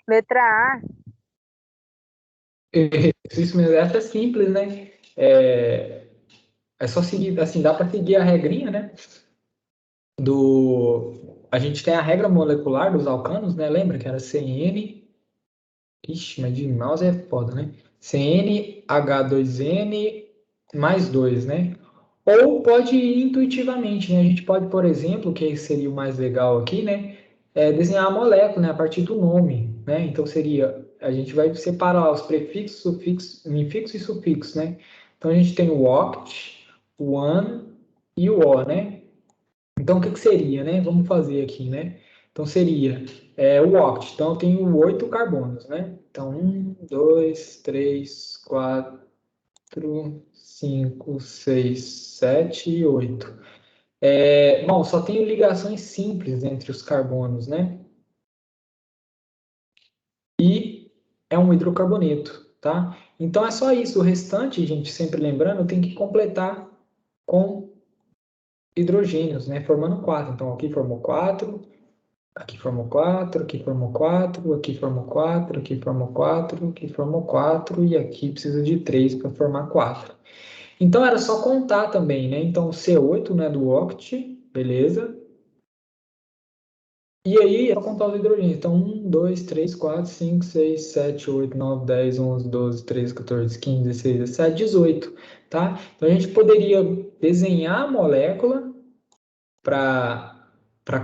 Letra A. Isso mesmo, essa é simples, né? É só seguir, assim, dá para seguir a regrinha, né? A gente tem a regra molecular dos alcanos, né? Lembra que era CN. Ixi, mas de mouse é foda, né? CnH2n mais 2, né? Ou pode ir intuitivamente, né? A gente pode, por exemplo, que seria o mais legal aqui, né? Desenhar a molécula, né? A partir do nome, né? Então seria, a gente vai separar os prefixos, sufixos, infixos e sufixos, né? Então a gente tem o oct, o an e o o, né? Então, o que seria, né? Vamos fazer aqui, né? Então, seria o oct. Então, eu tenho 8 carbonos, né? Então, 1, 2, 3, 4, 5, 6, 7 e 8. Bom, só tenho ligações simples entre os carbonos, né? E é um hidrocarboneto, tá? Então, é só isso. O restante, gente, sempre lembrando, tem que completar com hidrogênios, né? Formando 4. Então, aqui formou 4. Aqui formou 4, aqui formou 4, aqui formou 4, aqui formou 4, aqui formou 4 e aqui precisa de 3 para formar 4. Então era só contar também, né? Então C8, né, do oct, beleza? E aí é só contar os hidrogênios. Então 1, 2, 3, 4, 5, 6, 7, 8, 9, 10, 11, 12, 13, 14, 15, 16, 17, 18, tá? Então a gente poderia desenhar a molécula para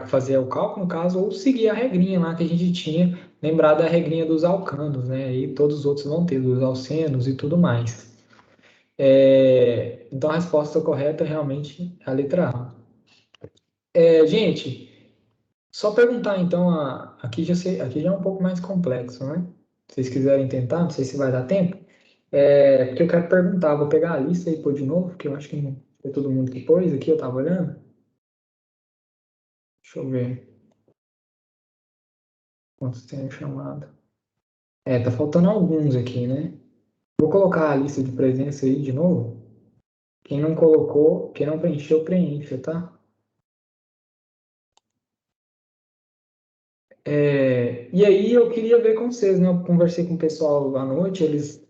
fazer o cálculo, no caso, ou seguir a regrinha lá que a gente tinha, lembrar da regrinha dos alcanos, né? E todos os outros vão ter, dos alcenos e tudo mais. Então, a resposta correta realmente é a letra A. Gente, só perguntar, então, aqui já é um pouco mais complexo, né? Se vocês quiserem tentar, não sei se vai dar tempo. Porque eu quero perguntar, vou pegar a lista e pôr de novo, porque eu acho que não foi todo mundo que pôs aqui, eu estava olhando. Deixa eu ver quantos tem chamado. Tá faltando alguns aqui, né? Vou colocar a lista de presença aí de novo. Quem não colocou, quem não preencheu, preencha, tá? E aí eu queria ver com vocês, né? Eu conversei com o pessoal à noite, eles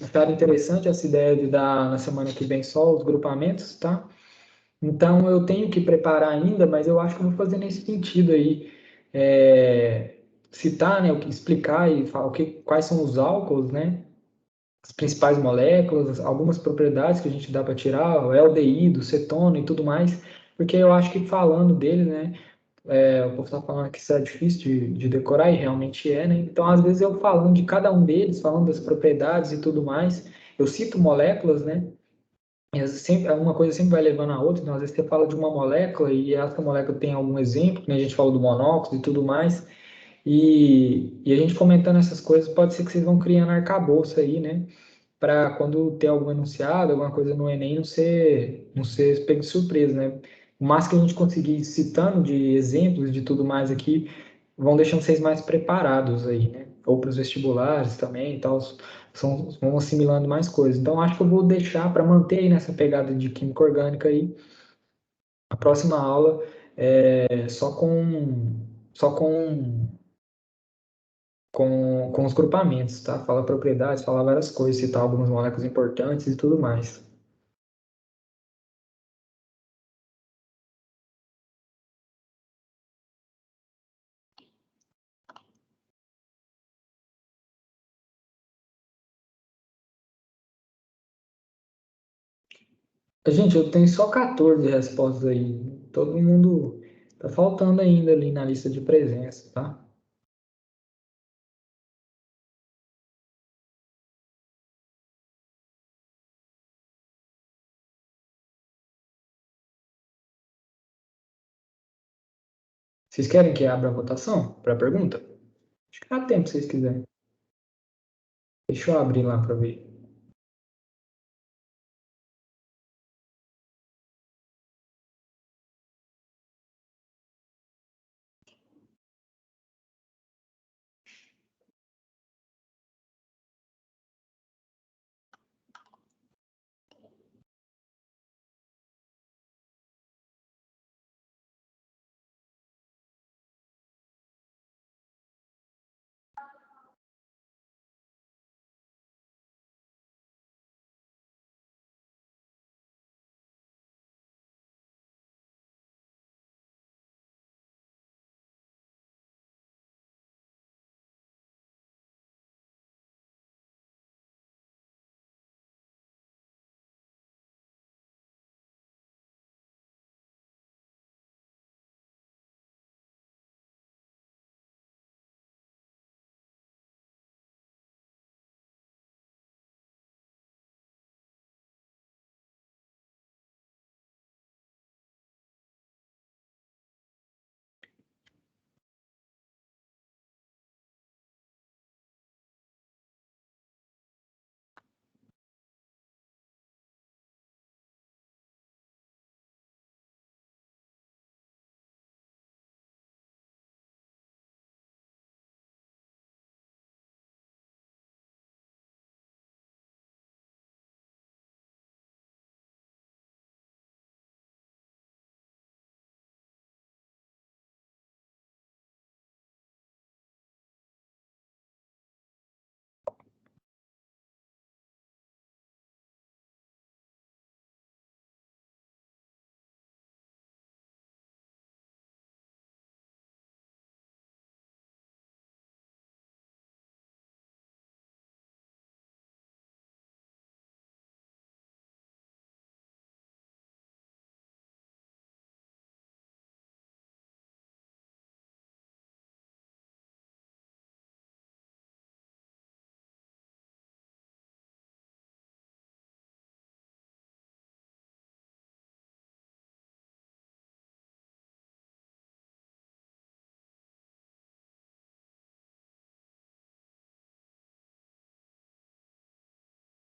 acharam interessante essa ideia de dar na semana que vem só os grupamentos, tá? Então eu tenho que preparar ainda, mas eu acho que eu vou fazer nesse sentido aí. Citar, né? Explicar e falar quais são os álcools, né? As principais moléculas, algumas propriedades que a gente dá para tirar, o aldeído, cetona e tudo mais, porque eu acho que falando dele, né, o povo está falando que isso é difícil de decorar, e realmente é, né? Então, às vezes, eu falando de cada um deles, falando das propriedades e tudo mais, eu cito moléculas, né? E às vezes uma coisa sempre vai levando a outra, então, às vezes você fala de uma molécula e essa molécula tem algum exemplo, né? A gente falou do monóxido e tudo mais, e a gente comentando essas coisas, pode ser que vocês vão criando arcabouço aí, né? Para quando ter algum enunciado, alguma coisa no Enem, não ser pego de surpresa, né? O mais que a gente conseguir ir citando de exemplos de tudo mais aqui, vão deixando vocês mais preparados aí, né? Ou para os vestibulares também e tal. vão assimilando mais coisas. Então, acho que eu vou deixar para manter aí nessa pegada de química orgânica aí, a próxima aula só com os grupamentos, tá? Fala propriedades, fala várias coisas, citar algumas moléculas importantes e tudo mais. Gente, eu tenho só 14 respostas aí. Todo mundo tá faltando ainda ali na lista de presença, tá? Vocês querem que abra a votação para a pergunta? Acho que dá tempo se vocês quiserem. Deixa eu abrir lá para ver.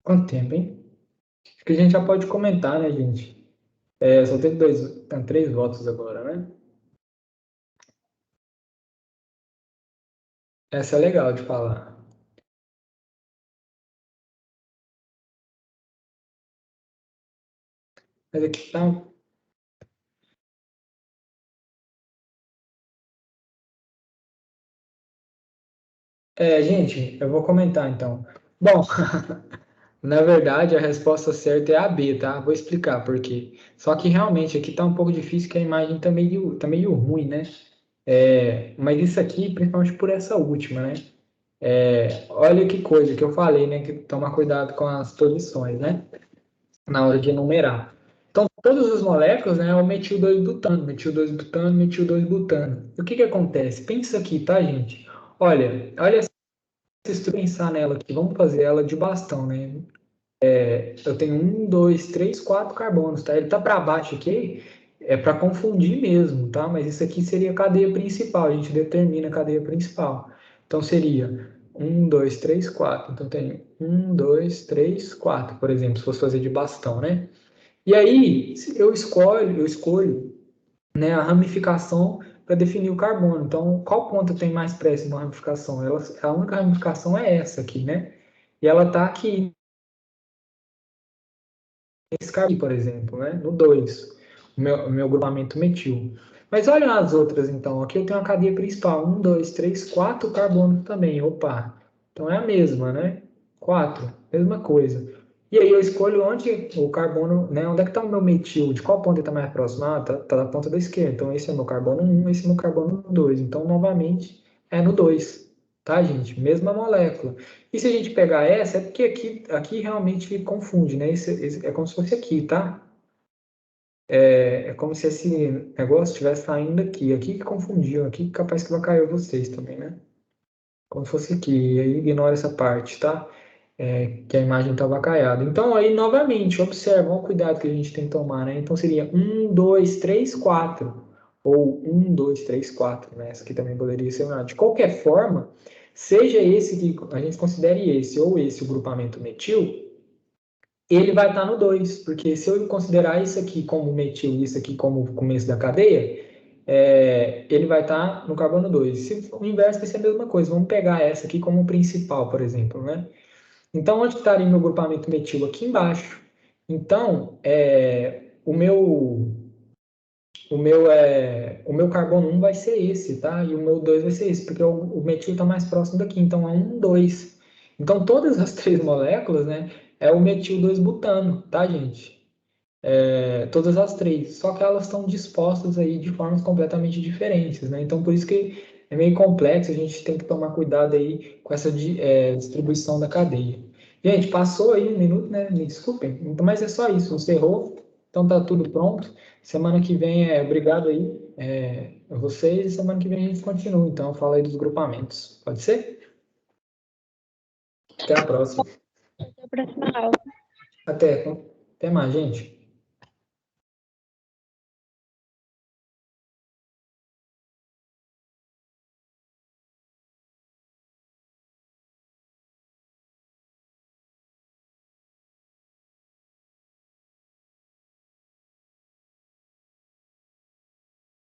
Quanto tempo, hein? Acho que a gente já pode comentar, né, gente? Só tem 3 votos agora, né? Essa é legal de falar. Mas aqui tá. Gente, eu vou comentar então. Bom, na verdade a resposta certa é a B, tá? Vou explicar por quê. Só que realmente aqui tá um pouco difícil, que a imagem tá meio ruim, né? Mas isso aqui, principalmente por essa última, né? Olha que coisa que eu falei, né? Que tomar cuidado com as posições, né? Na hora de enumerar. Então, todas as moléculas, né? É o metil 2-butano, metil 2-butano, metil 2-butano. O que que acontece? Pensa aqui, tá, gente? Olha, se tu pensar nela aqui, vamos fazer ela de bastão, né? Eu tenho 1, 2, 3, 4 carbonos, tá? Ele tá para baixo aqui, é para confundir mesmo, tá? Mas isso aqui seria a cadeia principal, a gente determina a cadeia principal. Então seria 1, 2, 3, 4. Então tem 1, 2, 3, 4, por exemplo, se fosse fazer de bastão, né? E aí eu escolho, né, a ramificação para definir o carbono. Então, qual ponta tem mais pressa na ramificação? A única ramificação é essa aqui, né? e ela está aqui, nesse carbono, por exemplo, né? No 2, o meu grupamento metil. Mas olha as outras, então. Aqui eu tenho a cadeia principal, 1, 2, 3, 4 carbonos também. Opa! Então é a mesma, né? 4, mesma coisa. E aí eu escolho onde o carbono, né? Onde é que está o meu metil? De qual ponto ele está mais próximo? Ah, tá na ponta da esquerda. Então esse é o meu carbono 1, esse é o meu carbono 2. Então, novamente, é no 2. Tá, gente? Mesma molécula. E se a gente pegar essa, é porque aqui realmente confunde, né? Esse é como se fosse aqui, tá? É como se esse negócio estivesse saindo aqui. Aqui que confundiu, aqui capaz que vai cair vocês também, né? Como se fosse aqui. E aí ignora essa parte, tá? Que a imagem está avacaiada. Então, aí, novamente, observa o cuidado que a gente tem que tomar, né? Então, seria 1, 2, 3, 4. Ou 1, 2, 3, 4, né? Essa aqui também poderia ser uma. De qualquer forma, seja esse que a gente considere esse ou esse o grupamento metil, ele vai estar no 2, porque se eu considerar isso aqui como metil e isso aqui como o começo da cadeia, ele vai estar no carbono 2. Se o inverso vai ser a mesma coisa. Vamos pegar essa aqui como principal, por exemplo, né? Então, onde estaria meu grupamento metil? Aqui embaixo. Então, o meu carbono 1 vai ser esse, tá? E o meu 2 vai ser esse, porque o metil está mais próximo daqui. Então, é 1, 2. Então, todas as três moléculas, né, é o metil 2-butano, tá, gente? Todas as três. Só que elas estão dispostas aí de formas completamente diferentes, né? Então, por isso que é meio complexo, a gente tem que tomar cuidado aí com essa distribuição da cadeia. Gente, passou aí 1 minuto, né? Me desculpem. Então, mas é só isso, encerrou. Então tá tudo pronto. Semana que vem, obrigado aí a vocês. E semana que vem a gente continua. Então, fala aí dos grupamentos. Pode ser? Até a próxima. Até a próxima aula. Até mais, gente.